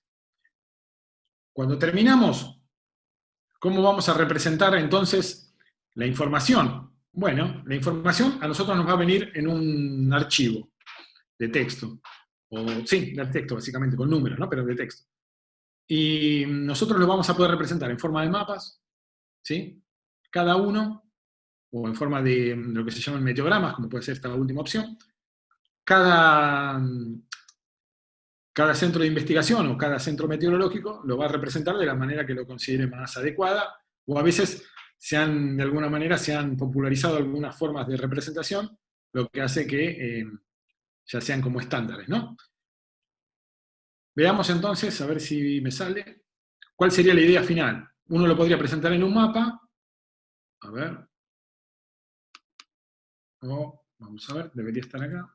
Cuando terminamos, ¿cómo vamos a representar entonces la información? Bueno, la información a nosotros nos va a venir en un archivo de texto, sí, de texto básicamente, con números, ¿no?, pero de texto. Y nosotros lo vamos a poder representar en forma de mapas, ¿sí?, cada uno, o en forma de lo que se llaman meteogramas, como puede ser esta última opción. Cada centro de investigación o cada centro meteorológico lo va a representar de la manera que lo considere más adecuada, o a veces de alguna manera se han popularizado algunas formas de representación, lo que hace que ya sean como estándares, ¿no? Veamos entonces, a ver si me sale, cuál sería la idea final. Uno lo podría presentar en un mapa, a ver, vamos a ver, debería estar acá.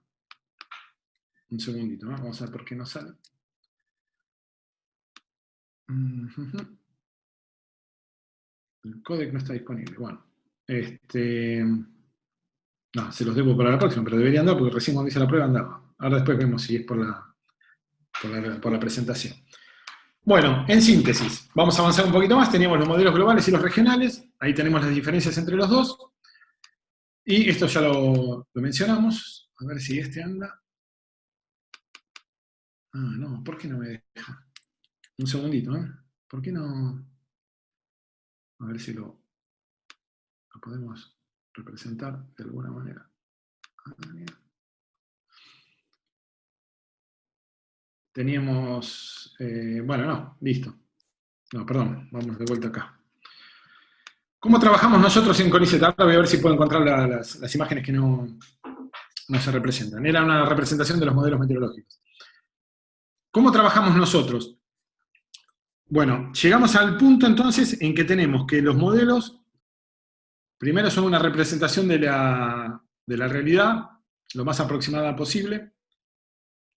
Un segundito, ¿no? Vamos a ver por qué no sale. El códec no está disponible. Bueno, no, se los debo para la próxima, pero debería andar porque recién cuando hice la prueba andaba. Ahora después vemos si es por la presentación. Bueno, en síntesis, vamos a avanzar un poquito más. Teníamos los modelos globales y los regionales. Ahí tenemos las diferencias entre los dos. Y esto ya lo mencionamos. A ver si este anda. Ah, no, ¿por qué no me deja? Un segundito, ¿eh? ¿Por qué no? A ver si lo podemos representar de alguna manera. Teníamos, bueno, no, listo. No, perdón, vamos de vuelta acá. ¿Cómo trabajamos nosotros en CONICET? Ahora voy a ver si puedo encontrar las imágenes que no se representan. Era una representación de los modelos meteorológicos. ¿Cómo trabajamos nosotros? Bueno, llegamos al punto entonces en que tenemos que los modelos, primero son una representación de la realidad, lo más aproximada posible.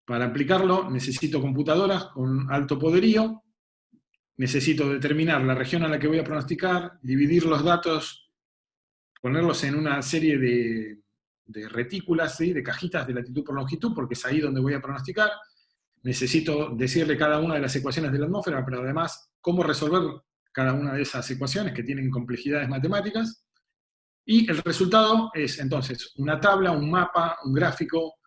Para aplicarlo necesito computadoras con alto poderío, necesito determinar la región a la que voy a pronosticar, dividir los datos, ponerlos en una serie de retículas, ¿sí? De cajitas de latitud por longitud, porque es ahí donde voy a pronosticar. Necesito decirle cada una de las ecuaciones de la atmósfera, pero además cómo resolver cada una de esas ecuaciones que tienen complejidades matemáticas. Y el resultado es entonces una tabla, un mapa, un gráfico,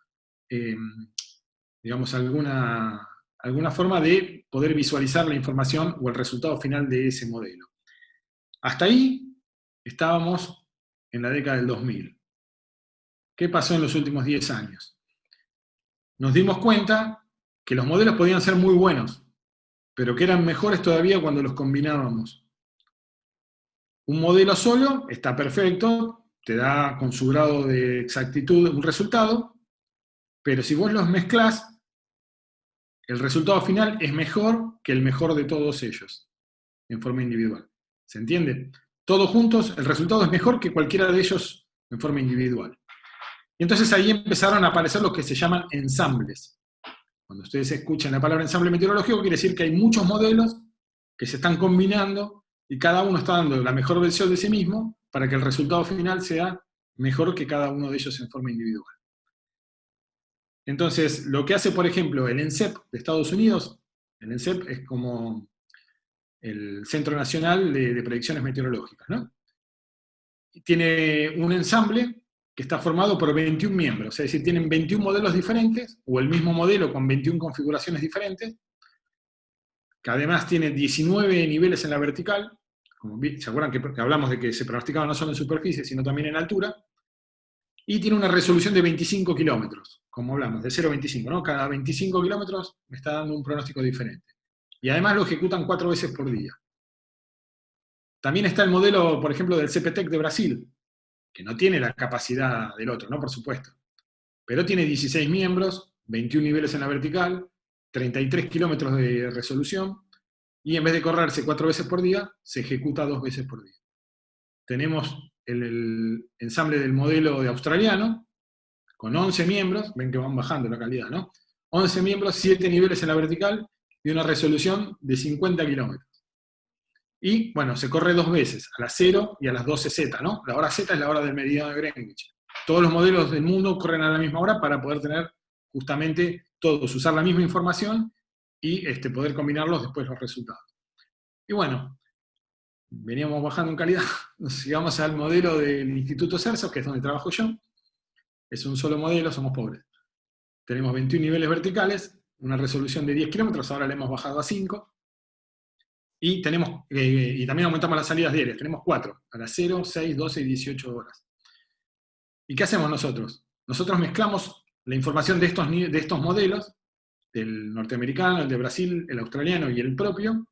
digamos alguna forma de poder visualizar la información o el resultado final de ese modelo. Hasta ahí estábamos en la década del 2000. ¿Qué pasó en los últimos 10 años? Nos dimos cuenta que los modelos podían ser muy buenos, pero que eran mejores todavía cuando los combinábamos. Un modelo solo está perfecto, te da con su grado de exactitud un resultado, pero si vos los mezclás, el resultado final es mejor que el mejor de todos ellos, en forma individual. ¿Se entiende? Todos juntos, el resultado es mejor que cualquiera de ellos en forma individual. Y entonces ahí empezaron a aparecer lo que se llaman ensambles. Cuando ustedes escuchan la palabra ensamble meteorológico, quiere decir que hay muchos modelos que se están combinando y cada uno está dando la mejor versión de sí mismo para que el resultado final sea mejor que cada uno de ellos en forma individual. Entonces, lo que hace, por ejemplo, el ENCEP de Estados Unidos, el ENCEP es como el Centro Nacional de Predicciones Meteorológicas, ¿no? Tiene un ensamble que está formado por 21 miembros, es decir, tienen 21 modelos diferentes, o el mismo modelo con 21 configuraciones diferentes, que además tiene 19 niveles en la vertical. ¿Se acuerdan que hablamos de que se pronosticaba no solo en superficie, sino también en altura? Y tiene una resolución de 25 kilómetros, como hablamos, de 0 a 25, ¿no? Cada 25 kilómetros me está dando un pronóstico diferente. Y además lo ejecutan 4 veces por día. También está el modelo, por ejemplo, del CPTEC de Brasil, que no tiene la capacidad del otro, ¿no? Por supuesto. Pero tiene 16 miembros, 21 niveles en la vertical, 33 kilómetros de resolución, y en vez de correrse 4 veces por día, se ejecuta 2 veces por día. Tenemos el ensamble del modelo de australiano, con 11 miembros, ven que van bajando la calidad, ¿no? 11 miembros, 7 niveles en la vertical, y una resolución de 50 kilómetros. Y, bueno, se corre 2 veces, a las 0 y a las 12Z, ¿no? La hora Z es la hora del meridiano de Greenwich. Todos los modelos del mundo corren a la misma hora para poder tener justamente todos, usar la misma información y poder combinarlos después los resultados. Y bueno, veníamos bajando en calidad, nos llegamos al modelo del Instituto Cersos, que es donde trabajo yo. Es un solo modelo, somos pobres. Tenemos 21 niveles verticales, una resolución de 10 kilómetros, ahora le hemos bajado a 5. Y también aumentamos las salidas diarias, tenemos 4, a las 0, 6, 12 y 18 horas. ¿Y qué hacemos nosotros? Nosotros mezclamos la información de estos modelos, el norteamericano, el de Brasil, el australiano y el propio,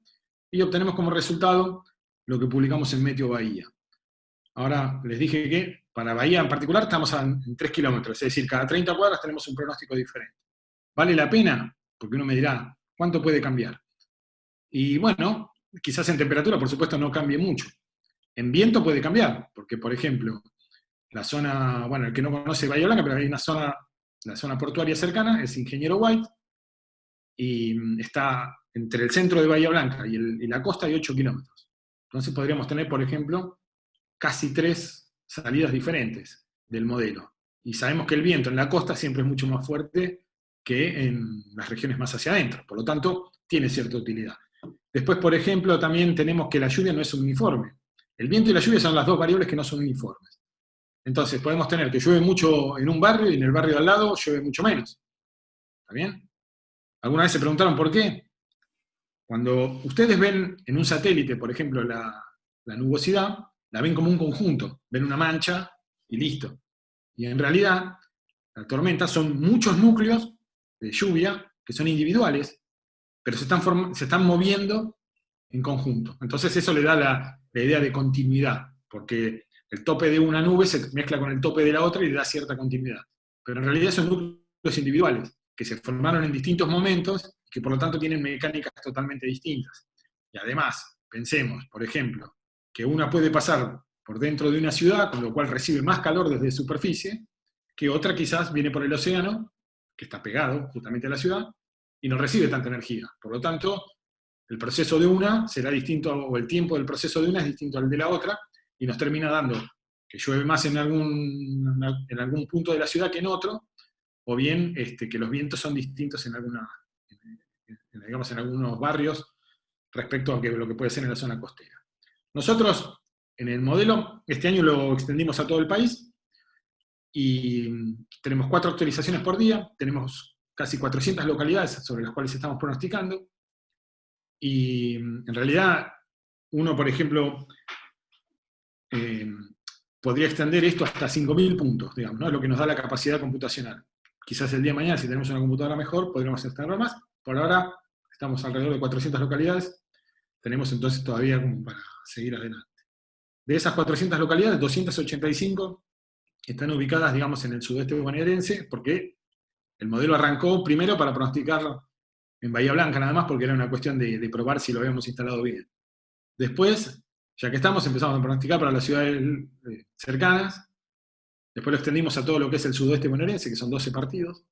y obtenemos como resultado lo que publicamos en Meteo Bahía. Ahora les dije que para Bahía en particular estamos en 3 kilómetros, es decir, cada 30 cuadras tenemos un pronóstico diferente. ¿Vale la pena? Porque uno me dirá, ¿cuánto puede cambiar? Y bueno, quizás en temperatura, por supuesto, no cambie mucho. En viento puede cambiar, porque, por ejemplo, la zona, bueno, el que no conoce Bahía Blanca, pero hay una zona, la zona portuaria cercana, es Ingeniero White, y está entre el centro de Bahía Blanca y la costa hay 8 kilómetros. Entonces podríamos tener, por ejemplo, casi 3 salidas diferentes del modelo. Y sabemos que el viento en la costa siempre es mucho más fuerte que en las regiones más hacia adentro. Por lo tanto, tiene cierta utilidad. Después, por ejemplo, también tenemos que la lluvia no es uniforme. El viento y la lluvia son las dos variables que no son uniformes. Entonces podemos tener que llueve mucho en un barrio y en el barrio de al lado llueve mucho menos. ¿Está bien? ¿Alguna vez se preguntaron por qué? Cuando ustedes ven en un satélite, por ejemplo, la nubosidad, la ven como un conjunto, ven una mancha y listo. Y en realidad, la tormenta son muchos núcleos de lluvia que son individuales, pero se están moviendo en conjunto. Entonces eso le da la idea de continuidad, porque el tope de una nube se mezcla con el tope de la otra y le da cierta continuidad. Pero en realidad son núcleos individuales, que se formaron en distintos momentos y que por lo tanto tienen mecánicas totalmente distintas. Y además, pensemos, por ejemplo, que una puede pasar por dentro de una ciudad, con lo cual recibe más calor desde superficie, que otra quizás viene por el océano, que está pegado justamente a la ciudad, y no recibe tanta energía. Por lo tanto, el proceso de una será distinto, o el tiempo del proceso de una es distinto al de la otra, y nos termina dando que llueve más en algún punto de la ciudad que en otro, o bien que los vientos son distintos digamos, en algunos barrios respecto a lo que puede ser en la zona costera. Nosotros, en el modelo, este año lo extendimos a todo el país, y tenemos 4 actualizaciones por día, tenemos casi 400 localidades sobre las cuales estamos pronosticando, y en realidad uno, por ejemplo, podría extender esto hasta 5.000 puntos, digamos, ¿no? Es lo que nos da la capacidad computacional. Quizás el día de mañana, si tenemos una computadora mejor, podremos extenderlo más. Por ahora estamos alrededor de 400 localidades, tenemos entonces todavía como para seguir adelante. De esas 400 localidades, 285 están ubicadas, digamos, en el sudeste bonaerense, porque el modelo arrancó primero para pronosticarlo en Bahía Blanca nada más, porque era una cuestión de probar si lo habíamos instalado bien. Después, ya que estamos, empezamos a pronosticar para las ciudades cercanas, después lo extendimos a todo lo que es el sudoeste bonaerense, que son 12 partidos,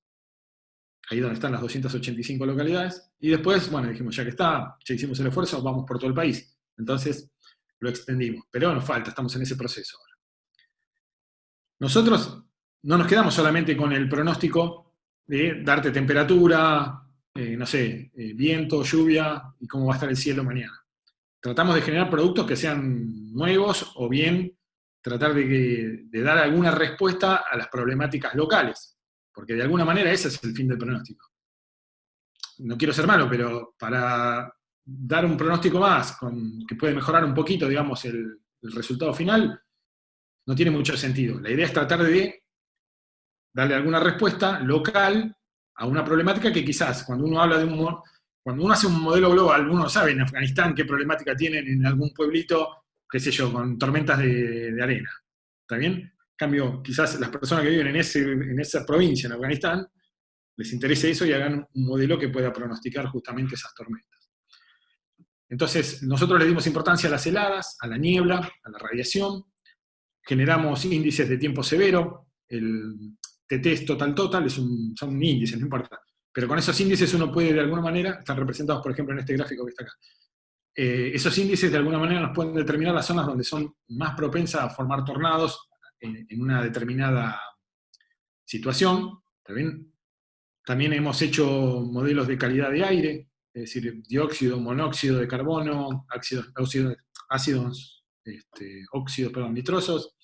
ahí donde están las 285 localidades, y después, bueno, dijimos, ya que está, ya hicimos el esfuerzo, vamos por todo el país. Entonces, lo extendimos, pero nos falta, estamos en ese proceso ahora. Nosotros no nos quedamos solamente con el pronóstico de darte temperatura, no sé, viento, lluvia y cómo va a estar el cielo mañana. Tratamos de generar productos que sean nuevos o bien tratar de dar alguna respuesta a las problemáticas locales, porque de alguna manera ese es el fin del pronóstico. No quiero ser malo, pero para dar un pronóstico más, que puede mejorar un poquito, digamos, el resultado final, no tiene mucho sentido. La idea es tratar de darle alguna respuesta local a una problemática que quizás cuando uno habla cuando uno hace un modelo global, uno sabe en Afganistán qué problemática tienen en algún pueblito, qué sé yo, con tormentas de arena. ¿Está bien? En cambio, quizás las personas que viven en esa provincia, en Afganistán, les interese eso y hagan un modelo que pueda pronosticar justamente esas tormentas. Entonces, nosotros le dimos importancia a las heladas, a la niebla, a la radiación, generamos índices de tiempo severo, el TT total, son índices, no importa. Pero con esos índices uno puede de alguna manera, están representados por ejemplo en este gráfico que está acá, esos índices de alguna manera nos pueden determinar las zonas donde son más propensas a formar tornados en una determinada situación. También hemos hecho modelos de calidad de aire, es decir, dióxido, monóxido de carbono, óxidos nitrosos,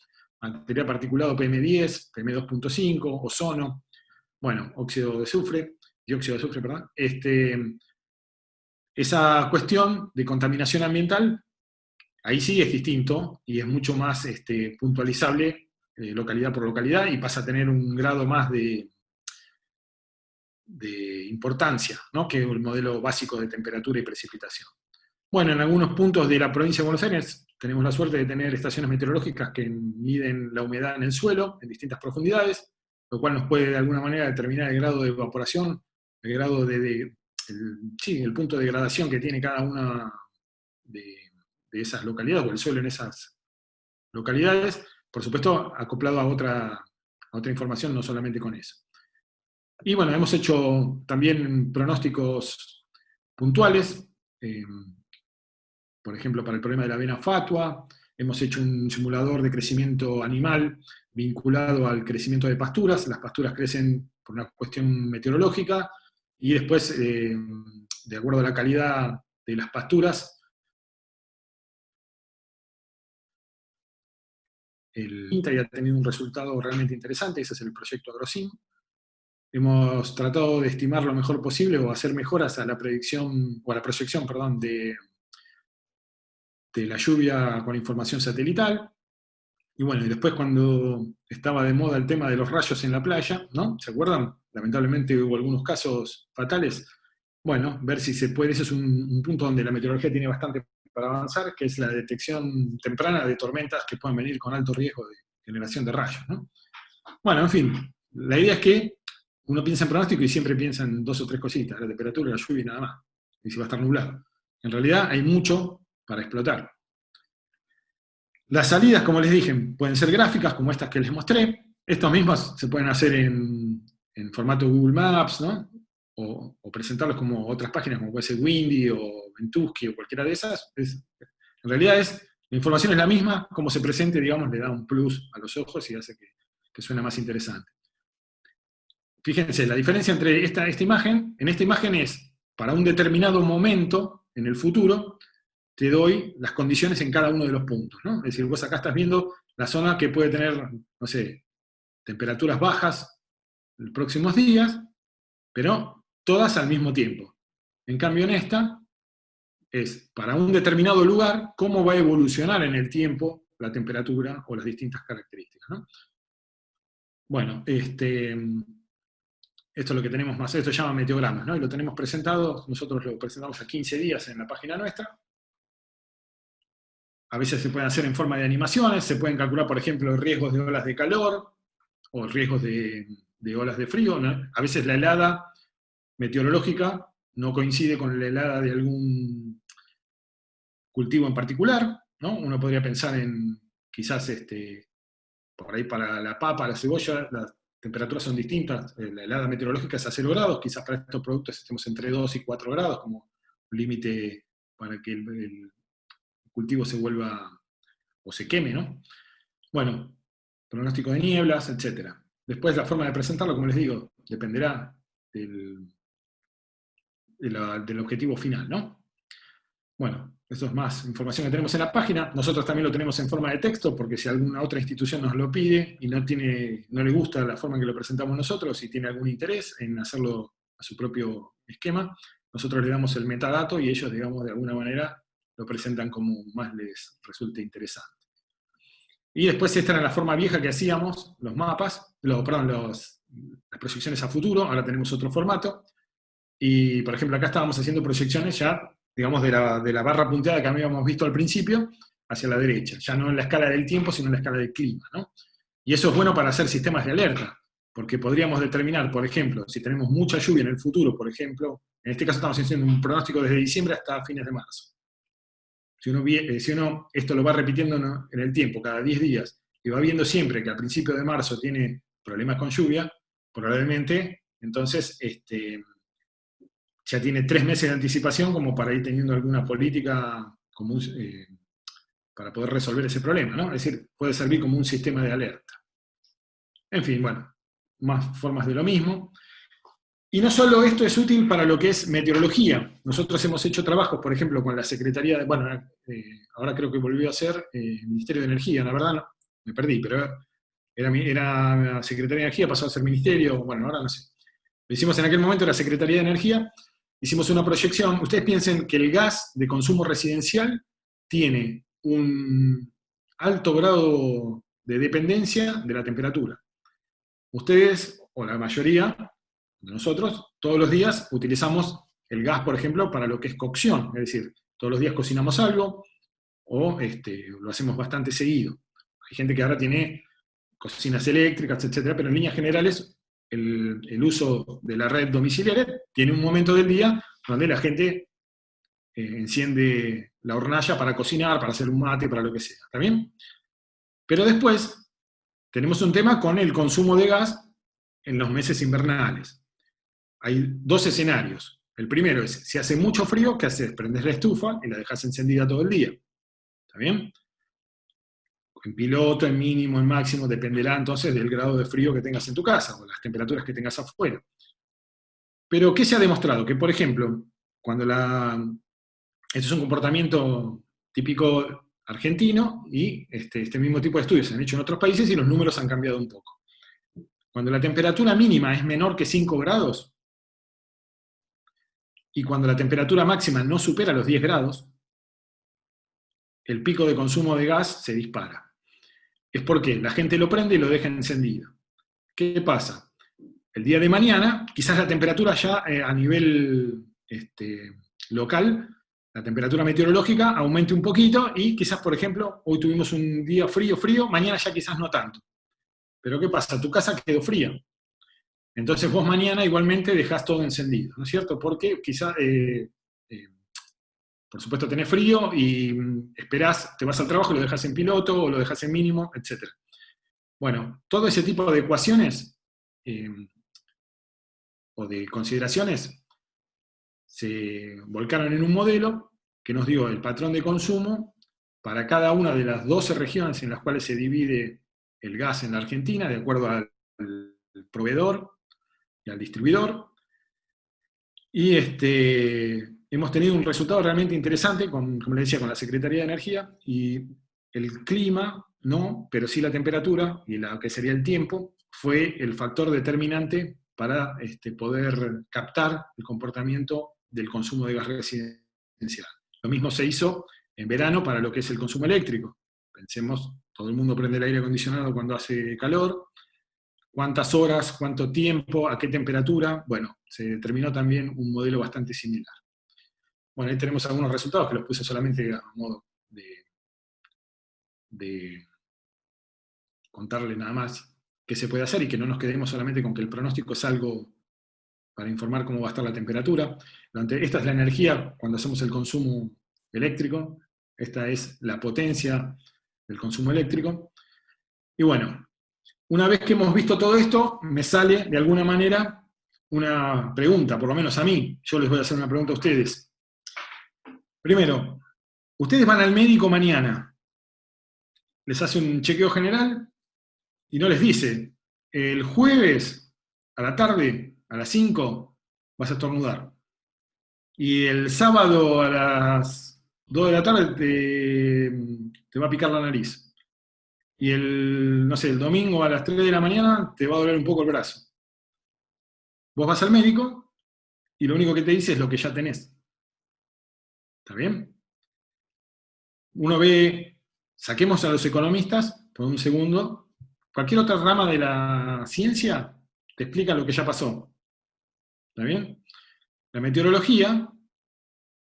material particulado PM10, PM2.5, ozono, bueno, dióxido de azufre, perdón. Esa cuestión de contaminación ambiental, ahí sí es distinto y es mucho más puntualizable localidad por localidad y pasa a tener un grado más de importancia, ¿no?, que el modelo básico de temperatura y precipitación. Bueno, en algunos puntos de la provincia de Buenos Aires tenemos la suerte de tener estaciones meteorológicas que miden la humedad en el suelo en distintas profundidades, lo cual nos puede de alguna manera determinar el grado de evaporación, el grado el punto de degradación que tiene cada una de esas localidades, o el suelo en esas localidades, por supuesto acoplado a otra información, no solamente con eso. Y bueno, hemos hecho también pronósticos puntuales, por ejemplo, para el problema de la vena fatua. Hemos hecho un simulador de crecimiento animal vinculado al crecimiento de pasturas. Las pasturas crecen por una cuestión meteorológica y después, de acuerdo a la calidad de las pasturas, el INTA ya ha tenido un resultado realmente interesante. Ese es el proyecto AgroSim. Hemos tratado de estimar lo mejor posible o hacer mejoras a la predicción, o a la proyección, perdón, de la lluvia con información satelital. Y bueno, y después cuando estaba de moda el tema de los rayos en la playa, ¿no? ¿Se acuerdan? Lamentablemente hubo algunos casos fatales. Bueno, ver si se puede, ese es un punto donde la meteorología tiene bastante para avanzar, que es la detección temprana de tormentas que pueden venir con alto riesgo de generación de rayos, ¿no? Bueno, en fin, la idea es que uno piensa en pronóstico y siempre piensa en 2 o 3 cositas, la temperatura, la lluvia y nada más, y si va a estar nublado. En realidad hay mucho para explotar. Las salidas, como les dije, pueden ser gráficas, como estas que les mostré. Estas mismas se pueden hacer en formato Google Maps, ¿no? O presentarlos como otras páginas, como puede ser Windy o Ventusky o cualquiera de esas. En realidad la información es la misma, como se presente, digamos, le da un plus a los ojos y hace que suene más interesante. Fíjense, la diferencia entre esta imagen, en esta imagen es, para un determinado momento en el futuro, te doy las condiciones en cada uno de los puntos, ¿no? Es decir, vos acá estás viendo la zona que puede tener, no sé, temperaturas bajas en los próximos días, pero todas al mismo tiempo. En cambio, en esta, es para un determinado lugar, cómo va a evolucionar en el tiempo la temperatura o las distintas características, ¿no? Bueno, esto es lo que tenemos más, esto se llama meteogramas, ¿no? Y lo tenemos presentado, nosotros lo presentamos a 15 días en la página nuestra. A veces se pueden hacer en forma de animaciones, se pueden calcular, por ejemplo, riesgos de olas de calor o riesgos de olas de frío, ¿no? A veces la helada meteorológica no coincide con la helada de algún cultivo en particular, ¿no? Uno podría pensar en quizás por ahí para la papa, la cebolla, las temperaturas son distintas, la helada meteorológica es a 0 grados, quizás para estos productos estemos entre 2 y 4 grados como límite para que el cultivo se vuelva o se queme, ¿no? Bueno, pronóstico de nieblas, etc. Después la forma de presentarlo, como les digo, dependerá del objetivo final, ¿no? Bueno, eso es más información que tenemos en la página. Nosotros también lo tenemos en forma de texto, porque si alguna otra institución nos lo pide y no le gusta la forma en que lo presentamos nosotros y tiene algún interés en hacerlo a su propio esquema, nosotros le damos el metadato y ellos, digamos, de alguna manera lo presentan como más les resulte interesante. Y después esta era la forma vieja que hacíamos, los mapas, las proyecciones a futuro, ahora tenemos otro formato. Y, por ejemplo, acá estábamos haciendo proyecciones ya, digamos, de la barra punteada que habíamos visto al principio, hacia la derecha. Ya no en la escala del tiempo, sino en la escala del clima, ¿no? Y eso es bueno para hacer sistemas de alerta, porque podríamos determinar, por ejemplo, si tenemos mucha lluvia en el futuro, por ejemplo, en este caso estamos haciendo un pronóstico desde diciembre hasta fines de marzo. Si uno esto lo va repitiendo en el tiempo, cada 10 días, y va viendo siempre que al principio de marzo tiene problemas con lluvia, probablemente, entonces, ya tiene 3 meses de anticipación como para ir teniendo alguna política común, para poder resolver ese problema, ¿no? Es decir, puede servir como un sistema de alerta. En fin, bueno, más formas de lo mismo. Y no solo esto es útil para lo que es meteorología. Nosotros hemos hecho trabajos, por ejemplo, con la Secretaría, ahora creo que volvió a ser el Ministerio de Energía, la verdad no, me perdí, pero era Secretaría de Energía, pasó a ser Ministerio, bueno, ahora no sé. Lo hicimos en aquel momento, la Secretaría de Energía, hicimos una proyección. Ustedes piensen que el gas de consumo residencial tiene un alto grado de dependencia de la temperatura. Ustedes, o la mayoría de nosotros, todos los días utilizamos el gas, por ejemplo, para lo que es cocción, es decir, todos los días cocinamos algo, o lo hacemos bastante seguido. Hay gente que ahora tiene cocinas eléctricas, etcétera, pero en líneas generales el uso de la red domiciliaria tiene un momento del día donde la gente enciende la hornalla para cocinar, para hacer un mate, para lo que sea, ¿está bien? Pero después tenemos un tema con el consumo de gas en los meses invernales. hay dos escenarios. El primero es, si hace mucho frío, ¿qué haces? Prendés la estufa y la dejas encendida todo el día. ¿Está bien? En piloto, en mínimo, en máximo, dependerá entonces del grado de frío que tengas en tu casa o las temperaturas que tengas afuera. Pero, ¿qué se ha demostrado? Que, por ejemplo, cuando esto es un comportamiento típico argentino y este mismo tipo de estudios se han hecho en otros países y los números han cambiado un poco. Cuando la temperatura mínima es menor que 5 grados y cuando la temperatura máxima no supera los 10 grados, el pico de consumo de gas se dispara. Es porque la gente lo prende y lo deja encendido. ¿Qué pasa? El día de mañana, quizás la temperatura ya a nivel local, la temperatura meteorológica aumente un poquito y quizás, por ejemplo, hoy tuvimos un día frío, mañana ya quizás no tanto. Pero ¿qué pasa? Tu casa quedó fría. Entonces vos mañana igualmente dejás todo encendido, ¿no es cierto? Porque quizás, por supuesto, tenés frío y esperás, te vas al trabajo, lo dejas en piloto o lo dejas en mínimo, etc. Bueno, todo ese tipo de ecuaciones o de consideraciones se volcaron en un modelo que nos dio el patrón de consumo para cada una de las 12 regiones en las cuales se divide el gas en la Argentina, de acuerdo al proveedor y al distribuidor. Y hemos tenido un resultado realmente interesante, como les decía, con la Secretaría de Energía, y el clima no, pero sí la temperatura, y lo que sería el tiempo, fue el factor determinante para poder captar el comportamiento del consumo de gas residencial. Lo mismo se hizo en verano para lo que es el consumo eléctrico. Pensemos, todo el mundo prende el aire acondicionado cuando hace calor, cuántas horas, cuánto tiempo, a qué temperatura. Bueno, se determinó también un modelo bastante similar. Bueno, ahí tenemos algunos resultados que los puse solamente a modo de contarle nada más qué se puede hacer y que no nos quedemos solamente con que el pronóstico es algo para informar cómo va a estar la temperatura. Esta es la energía cuando hacemos el consumo eléctrico, esta es la potencia del consumo eléctrico. Y bueno, una vez que hemos visto todo esto, me sale de alguna manera una pregunta, por lo menos a mí. Yo les voy a hacer una pregunta a ustedes. Primero, ustedes van al médico mañana, les hace un chequeo general y no les dice, el jueves a la tarde, a las 5, vas a estornudar. Y el sábado a las 2 de la tarde te va a picar la nariz. Y no sé, el domingo a las 3 de la mañana te va a doler un poco el brazo. Vos vas al médico y lo único que te dice es lo que ya tenés. ¿Está bien? Uno ve, saquemos a los economistas por un segundo, cualquier otra rama de la ciencia te explica lo que ya pasó. ¿Está bien? La meteorología,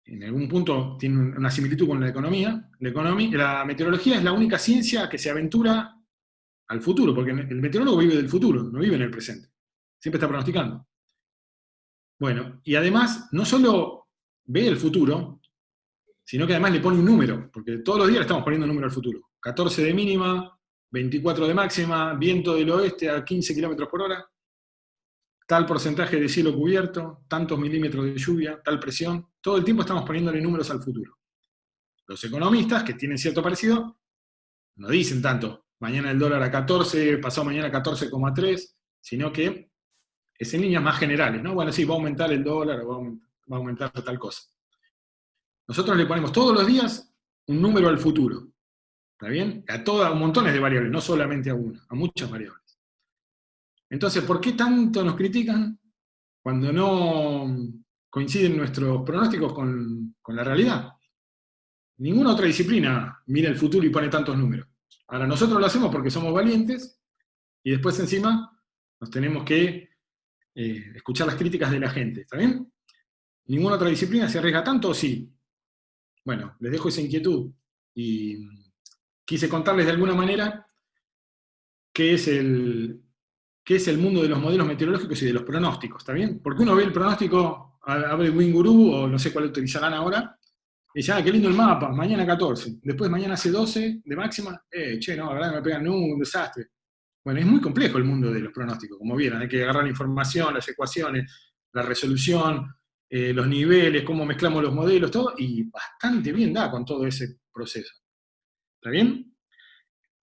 en algún punto tiene una similitud con la economía. La meteorología es la única ciencia que se aventura al futuro, porque el meteorólogo vive del futuro, no vive en el presente. Siempre está pronosticando. Bueno, y además, no solo ve el futuro, sino que además le pone un número, porque todos los días le estamos poniendo un número al futuro. 14 de mínima, 24 de máxima, viento del oeste a 15 kilómetros por hora, tal porcentaje de cielo cubierto, tantos milímetros de lluvia, tal presión. Todo el tiempo estamos poniéndole números al futuro. Los economistas, que tienen cierto parecido, no dicen tanto, mañana el dólar a 14, pasado mañana a 14,3, sino que es en líneas más generales, ¿no? Bueno, sí, va a aumentar el dólar, o va a aumentar tal cosa. Nosotros le ponemos todos los días un número al futuro, ¿está bien? A montones de variables, no solamente a una, a muchas variables. Entonces, ¿por qué tanto nos critican cuando no coinciden nuestros pronósticos con la realidad? Ninguna otra disciplina mira el futuro y pone tantos números. Ahora, nosotros lo hacemos porque somos valientes y después encima nos tenemos que escuchar las críticas de la gente, ¿está bien? ¿Ninguna otra disciplina se arriesga tanto o sí? Bueno, les dejo esa inquietud y quise contarles de alguna manera qué es el mundo de los modelos meteorológicos y de los pronósticos, ¿está bien? Porque uno ve el pronóstico, abre Winguru o no sé cuál utilizarán ahora, y dice, qué lindo el mapa, mañana 14, después mañana hace 12 de máxima, no, la verdad que me pegan un desastre. Bueno, es muy complejo el mundo de los pronósticos, como vieron, hay que agarrar la información, las ecuaciones, la resolución, los niveles, cómo mezclamos los modelos, todo, y bastante bien da con todo ese proceso. ¿Está bien?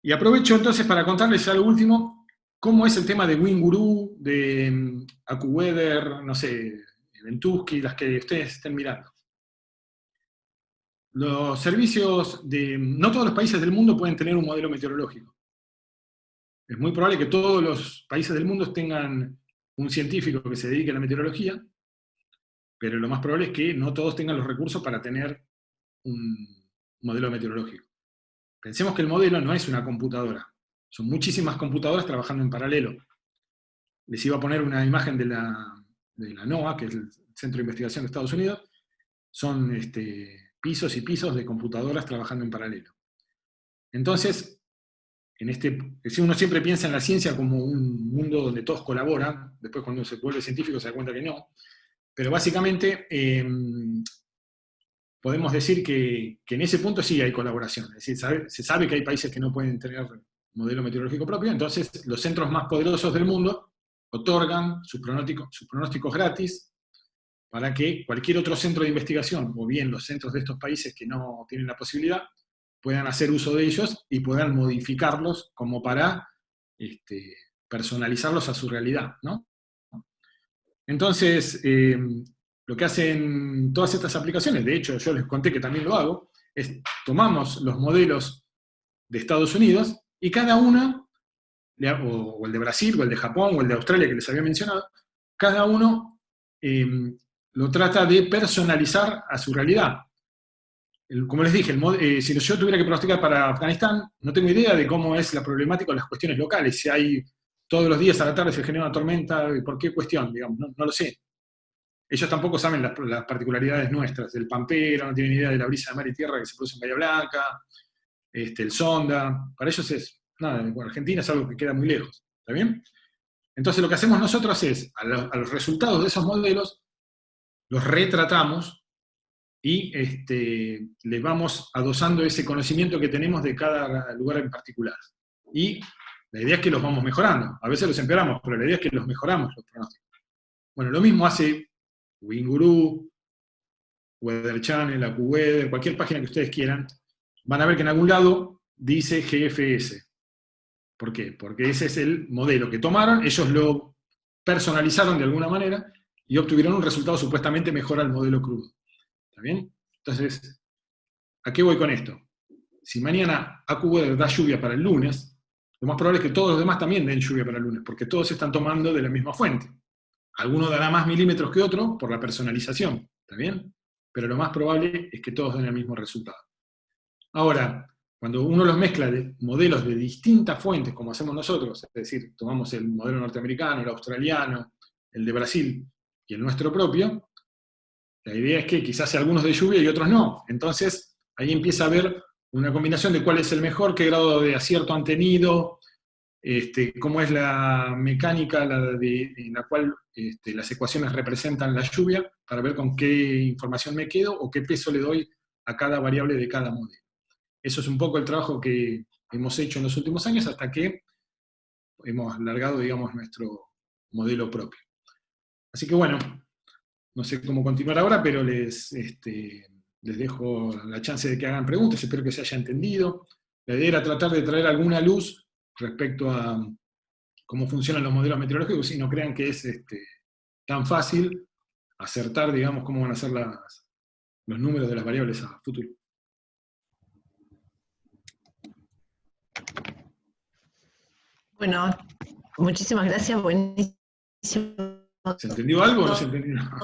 Y aprovecho entonces para contarles algo último, cómo es el tema de WinGuru, de AccuWeather, no sé, Ventusky, las que ustedes estén mirando. Los servicios no todos los países del mundo pueden tener un modelo meteorológico. Es muy probable que todos los países del mundo tengan un científico que se dedique a la meteorología, pero lo más probable es que no todos tengan los recursos para tener un modelo meteorológico. Pensemos que el modelo no es una computadora, son muchísimas computadoras trabajando en paralelo. Les iba a poner una imagen de la NOAA, que es el Centro de Investigación de Estados Unidos. Son pisos y pisos de computadoras trabajando en paralelo. Entonces, si uno siempre piensa en la ciencia como un mundo donde todos colaboran, después cuando se vuelve científico se da cuenta que no, pero básicamente podemos decir que en ese punto sí hay colaboración. Es decir, se sabe que hay países que no pueden tener modelo meteorológico propio, entonces los centros más poderosos del mundo otorgan sus pronósticos gratis para que cualquier otro centro de investigación, o bien los centros de estos países que no tienen la posibilidad, puedan hacer uso de ellos y puedan modificarlos como para personalizarlos a su realidad, ¿no? Entonces, lo que hacen todas estas aplicaciones, de hecho yo les conté que también lo hago, es tomamos los modelos de Estados Unidos y cada uno, o el de Brasil, o el de Japón, o el de Australia que les había mencionado, cada uno lo trata de personalizar a su realidad. Como les dije, si yo tuviera que pronosticar para Afganistán, no tengo idea de cómo es la problemática o las cuestiones locales, si hay todos los días a la tarde se genera una tormenta, ¿por qué cuestión? Digamos, no lo sé. Ellos tampoco saben las particularidades nuestras, del Pampero, no tienen idea de la brisa de mar y tierra que se produce en Bahía Blanca, el Sonda, para ellos es, nada, en Argentina es algo que queda muy lejos, ¿está bien? Entonces lo que hacemos nosotros es, a los resultados de esos modelos, los retratamos y le vamos adosando ese conocimiento que tenemos de cada lugar en particular. Y la idea es que los vamos mejorando. A veces los empeoramos, pero la idea es que los mejoramos, los pronósticos. Bueno, lo mismo hace WinGuru, Weather Channel, AccuWeather, cualquier página que ustedes quieran. Van a ver que en algún lado dice GFS. ¿Por qué? Porque ese es el modelo que tomaron, ellos lo personalizaron de alguna manera y obtuvieron un resultado supuestamente mejor al modelo crudo. ¿Está bien? Entonces, ¿a qué voy con esto? Si mañana AccuWeather da lluvia para el lunes, lo más probable es que todos los demás también den lluvia para el lunes, porque todos están tomando de la misma fuente. Alguno dará más milímetros que otro por la personalización, ¿está bien? Pero lo más probable es que todos den el mismo resultado. Ahora, cuando uno los mezcla de modelos de distintas fuentes, como hacemos nosotros, es decir, tomamos el modelo norteamericano, el australiano, el de Brasil y el nuestro propio, la idea es que quizás algunos de lluvia y otros no. Entonces, ahí empieza a haber una combinación de cuál es el mejor, qué grado de acierto han tenido, cómo es la mecánica en la cual las ecuaciones representan la lluvia, para ver con qué información me quedo o qué peso le doy a cada variable de cada modelo. Eso es un poco el trabajo que hemos hecho en los últimos años hasta que hemos largado, digamos, nuestro modelo propio. Así que bueno, no sé cómo continuar ahora, pero les dejo la chance de que hagan preguntas, espero que se haya entendido. La idea era tratar de traer alguna luz respecto a cómo funcionan los modelos meteorológicos y no crean que es tan fácil acertar, digamos, cómo van a ser los números de las variables a futuro. Bueno, muchísimas gracias, buenísimo. ¿Se entendió algo o no se entendió nada?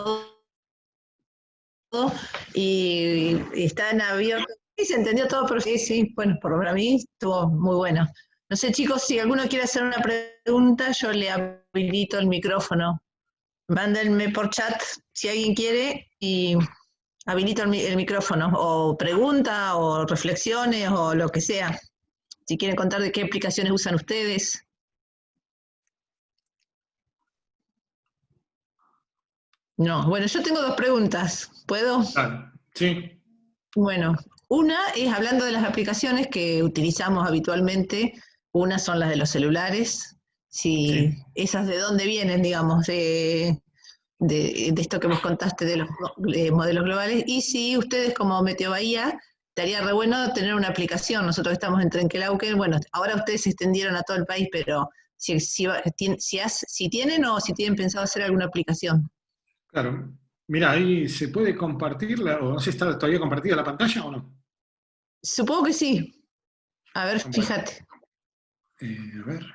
Y están abiertos. Sí, se entendió todo, pero sí, bueno, para mí estuvo muy bueno. No sé, chicos, si alguno quiere hacer una pregunta, yo le habilito el micrófono. Mándenme por chat si alguien quiere y habilito el micrófono, o pregunta, o reflexiones, o lo que sea. Si quieren contar de qué aplicaciones usan ustedes. No, bueno, yo tengo dos preguntas. ¿Puedo? Sí. Bueno, una es hablando de las aplicaciones que utilizamos habitualmente. Una son las de los celulares. Sí. Esas de dónde vienen, digamos. de esto que vos contaste de los modelos globales, y si ustedes como Meteo Bahía, estaría re bueno tener una aplicación. Nosotros estamos en Trenquelauquen, bueno, ahora ustedes se extendieron a todo el país, pero si tienen o si tienen pensado hacer alguna aplicación. Claro. Mira, ahí se puede compartirla, o no sé si está todavía compartida la pantalla o no. Supongo que sí. A ver, Bueno, fíjate. a ver,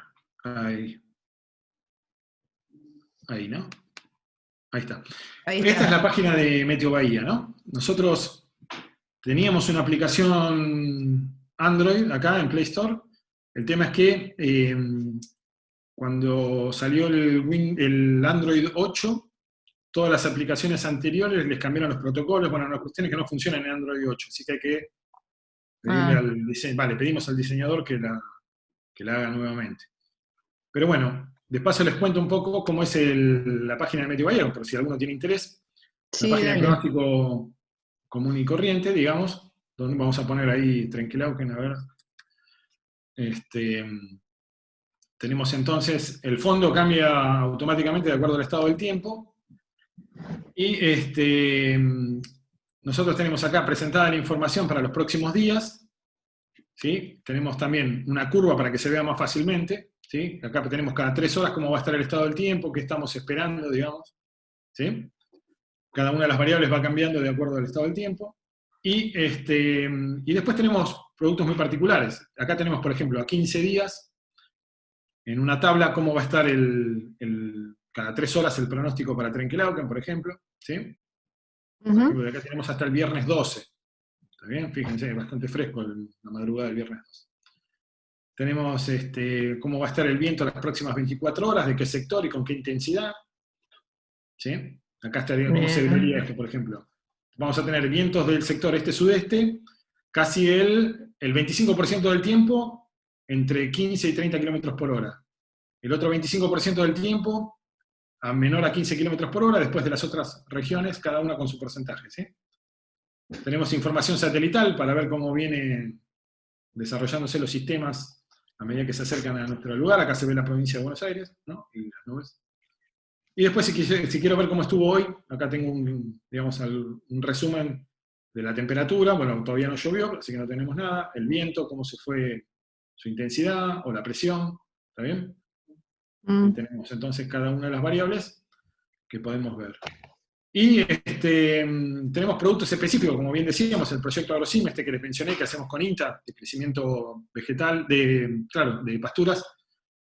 ahí, ahí, ¿no? Ahí está. Ahí Esta es la está. página de Meteo Bahía, ¿no? Nosotros teníamos una aplicación Android acá en Play Store. El tema es que cuando salió el Android 8, todas las aplicaciones anteriores les cambiaron los protocolos. Bueno, una cuestión es que no funcionan en Android 8, así que hay que pedirle Ah, al diseñador, vale, pedimos al diseñador que la haga nuevamente. Pero bueno, de paso les cuento un poco cómo es la página de Meteo Bahía, por si alguno tiene interés. Una sí, página de dale. pronóstico común y corriente, digamos, donde vamos a poner ahí Trenquelauquen, a ver. Este, tenemos entonces, el fondo cambia automáticamente de acuerdo al estado del tiempo. Y nosotros tenemos acá presentada la información para los próximos días. ¿Sí? Tenemos también una curva para que se vea más fácilmente. ¿Sí? Acá tenemos cada 3 horas cómo va a estar el estado del tiempo, qué estamos esperando, digamos. ¿Sí? Cada una de las variables va cambiando de acuerdo al estado del tiempo. Y después tenemos productos muy particulares. Acá tenemos, por ejemplo, a 15 días, en una tabla, cómo va a estar cada 3 horas el pronóstico para Trenquelauquen, por ejemplo. ¿Sí? Por ejemplo, de acá tenemos hasta el viernes 12. ¿Está bien? Fíjense, es bastante fresco la madrugada del viernes 12. Tenemos cómo va a estar el viento las próximas 24 horas, de qué sector y con qué intensidad. ¿Sí? Acá estaría cómo se vería Bien. esto, por ejemplo. Vamos a tener vientos del sector este-sudeste, casi el 25% del tiempo entre 15 y 30 kilómetros por hora. El otro 25% del tiempo a menor a 15 kilómetros por hora, después de las otras regiones, cada una con su porcentaje. ¿Sí? Tenemos información satelital para ver cómo vienen desarrollándose los sistemas a medida que se acercan a nuestro lugar. Acá se ve la provincia de Buenos Aires, ¿no? Y las nubes. Y después, si quiero ver cómo estuvo hoy, acá tengo un resumen de la temperatura. Bueno, todavía no llovió, así que no tenemos nada. El viento, cómo se fue su intensidad o la presión. ¿Está bien? Ahí Mm. tenemos entonces cada una de las variables que podemos ver. Y tenemos productos específicos, como bien decíamos, el proyecto AgroSim, que les mencioné, que hacemos con INTA, de crecimiento vegetal, de pasturas,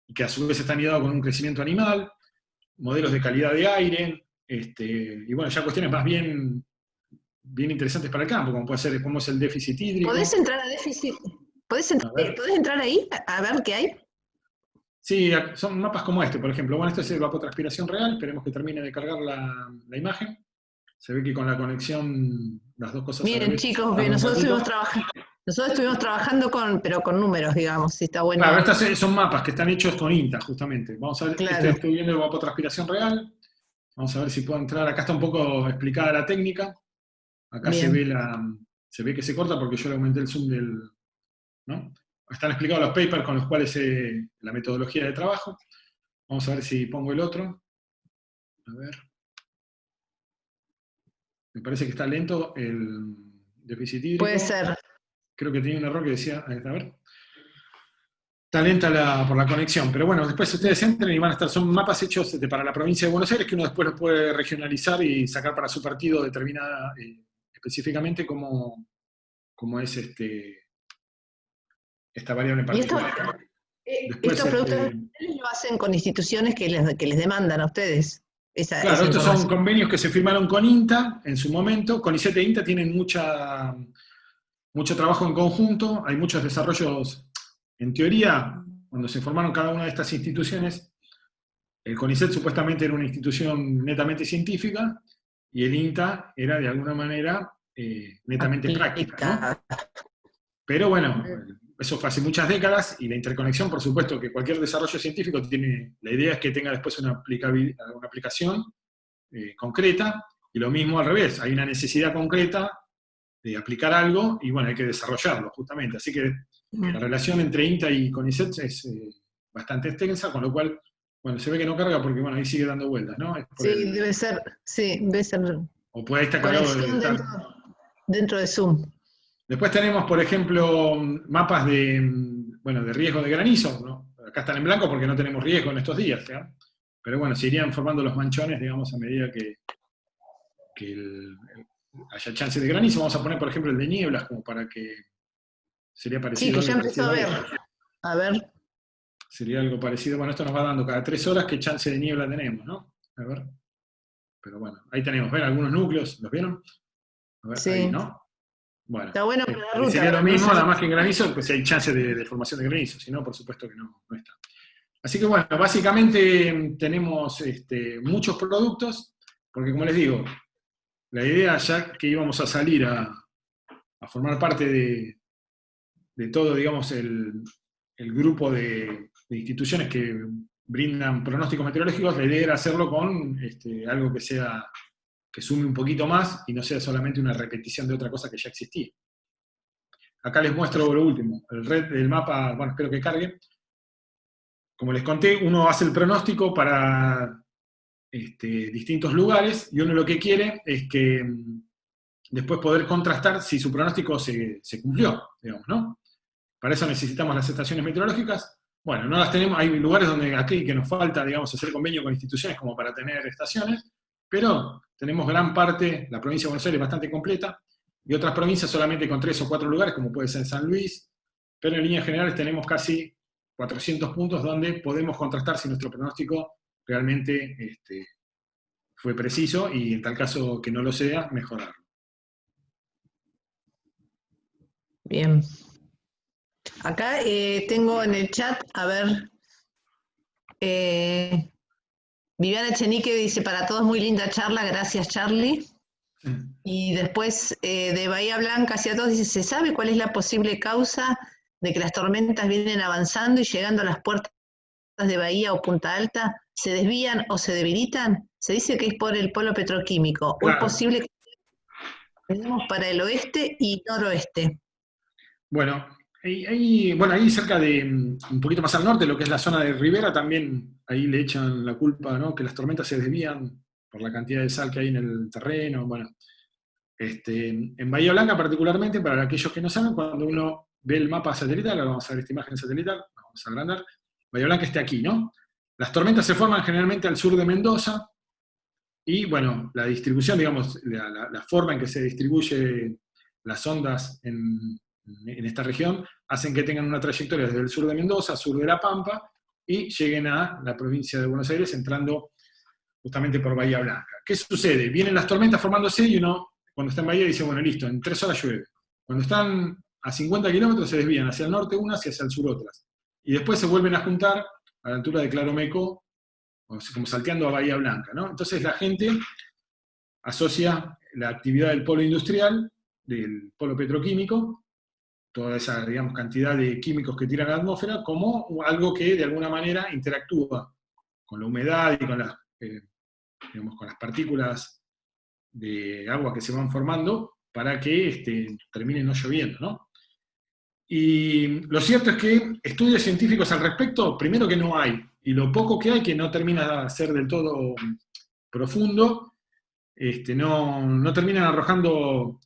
y que a su vez están ligados con un crecimiento animal, modelos de calidad de aire, y bueno, ya cuestiones más bien interesantes para el campo, como puede ser cómo es el déficit ¿Podés hídrico. entrar a déficit? A ver. ¿Podés entrar ahí a ver qué hay? Sí, son mapas como este, por ejemplo. Bueno, esto es evapotranspiración real, esperemos que termine de cargar la imagen. Se ve que con la conexión, las dos cosas a la Miren, vez, chicos, que tarda un ratito. nosotros estuvimos trabajando pero con números, digamos, si está Claro, bueno. estas son mapas que están hechos con INTA, justamente. Vamos a ver, Claro, estoy viendo evapotranspiración real. Vamos a ver si puedo entrar. Acá está un poco explicada la técnica. Acá bien. se ve que se corta porque yo le aumenté el zoom ¿no? Están explicados los papers con los cuales la metodología de trabajo. Vamos a ver si pongo el otro. A ver. Me parece que está lento el déficit Puede hídrico. ser. Creo que tenía un error que decía, a ver. Está lenta por la conexión, pero bueno, después ustedes entren y van a estar, son mapas hechos para la provincia de Buenos Aires que uno después los puede regionalizar y sacar para su partido determinada específicamente cómo es esta variable en Y particular, ¿no? Después, estos productos lo hacen con instituciones que les demandan a ustedes claro, esa estos son información. convenios que se firmaron con INTA en su momento. CONICET e INTA tienen mucho trabajo en conjunto, hay muchos desarrollos. En teoría, cuando se formaron cada una de estas instituciones, el CONICET supuestamente era una institución netamente científica y el INTA era de alguna manera netamente práctica, ¿no? Aplica. Pero bueno, eso fue hace muchas décadas y la interconexión, por supuesto, que cualquier desarrollo científico tiene, la idea es que tenga después una aplicación concreta, y lo mismo al revés, hay una necesidad concreta de aplicar algo y bueno, hay que desarrollarlo justamente. Así que la relación entre INTA y CONICET es bastante extensa, con lo cual Bueno, se ve que no carga porque, bueno, ahí sigue dando vueltas, ¿no? Es por Sí, debe ser, sí, debe ser o puede estar cargado de conexión estar. dentro de Zoom. Después tenemos, por ejemplo, mapas de, bueno, de riesgo de granizo, ¿no? Acá están en blanco porque no tenemos riesgo en estos días, ¿ya? Pero bueno, se irían formando los manchones, digamos, a medida que haya chance de granizo. Vamos a poner, por ejemplo, el de nieblas, como para que sería Sí, parecido, que ya algo empezó parecido a a ver. esto. A ver, Sería algo parecido. Bueno, esto nos va dando cada 3 horas qué chance de niebla tenemos, ¿no? A ver. Pero bueno, ahí tenemos, ¿ven? Algunos núcleos, ¿los vieron? A ver, ahí, sí. ¿no? Bueno, Está bueno para la ruta, parecería lo para no mismo, nada salir. más que en granizo, pues si hay chance de formación de granizo, si no, por supuesto que no está. Así que bueno, básicamente tenemos muchos productos, porque como les digo, la idea ya que íbamos a salir a formar parte de todo, digamos, el grupo de instituciones que brindan pronósticos meteorológicos, la idea era hacerlo con algo que sea, que sume un poquito más y no sea solamente una repetición de otra cosa que ya existía. Acá les muestro lo último, el mapa, bueno, espero que cargue. Como les conté, uno hace el pronóstico para distintos lugares y uno lo que quiere es que después poder contrastar si su pronóstico se cumplió, digamos, ¿no? Para eso necesitamos las estaciones meteorológicas. Bueno, no las tenemos, hay lugares donde aquí que nos falta, digamos, hacer convenio con instituciones como para tener estaciones, pero tenemos gran parte, la provincia de Buenos Aires bastante completa, y otras provincias solamente con 3 o 4 lugares, como puede ser San Luis, pero en líneas generales tenemos casi 400 puntos donde podemos contrastar si nuestro pronóstico realmente fue preciso y en tal caso que no lo sea, mejorarlo. Bien. Acá tengo en el chat, a ver, eh, Viviana Echenique dice, para todos muy linda charla, gracias Charlie. Y después de Bahía Blanca hacia todos dice, ¿se sabe cuál es la posible causa de que las tormentas vienen avanzando y llegando a las puertas de Bahía o Punta Alta, se desvían o se debilitan? Se dice que es por el polo petroquímico, o es Claro. posible que tenemos para el oeste y noroeste. Bueno, ahí cerca de, un poquito más al norte, lo que es la zona de Rivera, también ahí le echan la culpa, ¿no? Que las tormentas se desvían por la cantidad de sal que hay en el terreno. Bueno, en Bahía Blanca particularmente, para aquellos que no saben, cuando uno ve el mapa satelital, ahora vamos a ver esta imagen satelital, vamos a agrandar, Bahía Blanca está aquí, ¿no? Las tormentas se forman generalmente al sur de Mendoza, y bueno, la distribución, digamos, la forma en que se distribuye las ondas en esta región, hacen que tengan una trayectoria desde el sur de Mendoza, sur de La Pampa, y lleguen a la provincia de Buenos Aires entrando justamente por Bahía Blanca. ¿Qué sucede? Vienen las tormentas formándose y uno, cuando está en Bahía, dice, bueno, listo, en 3 horas llueve. Cuando están a 50 kilómetros se desvían hacia el norte unas y hacia el sur otras. Y después se vuelven a juntar a la altura de Claromeco, como salteando a Bahía Blanca, ¿no? Entonces la gente asocia la actividad del polo industrial, del polo petroquímico, toda esa, digamos, cantidad de químicos que tiran a la atmósfera, como algo que de alguna manera interactúa con la humedad y con digamos, con las partículas de agua que se van formando para que termine no lloviendo, ¿no? Y lo cierto es que estudios científicos al respecto, primero que no hay, y lo poco que hay, que no termina de ser del todo profundo, no terminan arrojando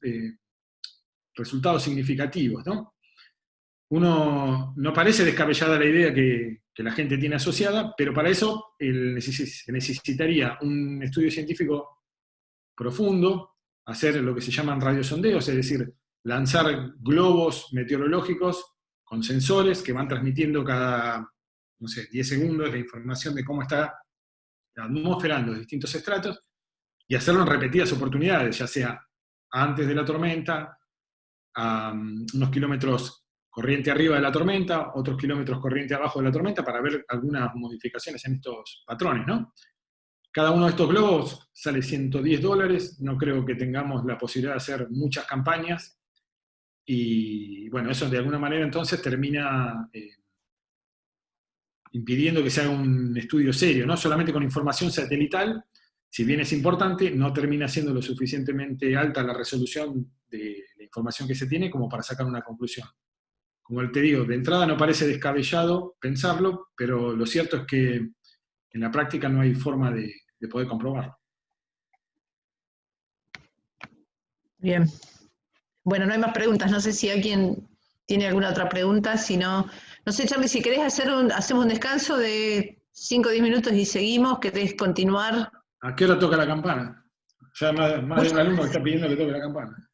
resultados significativos, ¿no? Uno no parece descabellada la idea que la gente tiene asociada, pero para eso se necesitaría un estudio científico profundo, hacer lo que se llaman radiosondeos, es decir, lanzar globos meteorológicos con sensores que van transmitiendo cada, no sé, 10 segundos la información de cómo está la atmósfera en los distintos estratos, y hacerlo en repetidas oportunidades, ya sea antes de la tormenta, a unos kilómetros corriente arriba de la tormenta, otros kilómetros corriente abajo de la tormenta, para ver algunas modificaciones en estos patrones, ¿no? Cada uno de estos globos sale $110, no creo que tengamos la posibilidad de hacer muchas campañas, y bueno, eso de alguna manera entonces termina impidiendo que se haga un estudio serio, ¿no? Solamente con información satelital, si bien es importante, no termina siendo lo suficientemente alta la resolución de la información que se tiene como para sacar una conclusión. Como te digo, de entrada no parece descabellado pensarlo, pero lo cierto es que en la práctica no hay forma de poder comprobarlo. Bien. Bueno, no hay más preguntas. No sé si alguien tiene alguna otra pregunta. Si no, no sé, Charlie, si querés hacemos un descanso de 5 o 10 minutos y seguimos. ¿Querés continuar? ¿A qué hora toca la campana? Ya más de un alumno que está pidiendo que toque la campana.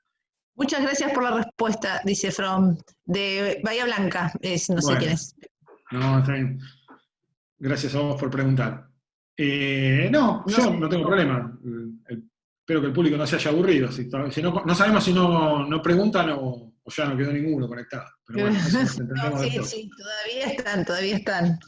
Muchas gracias por la respuesta, dice From, de Bahía Blanca. No sé quién es. No, está bien. Gracias a vos por preguntar. No, yo no tengo problema. Espero que el público no se haya aburrido. Si no sabemos si no preguntan o ya no quedó ninguno conectado. Pero bueno, eso nos entendemos No, después. sí, todavía están.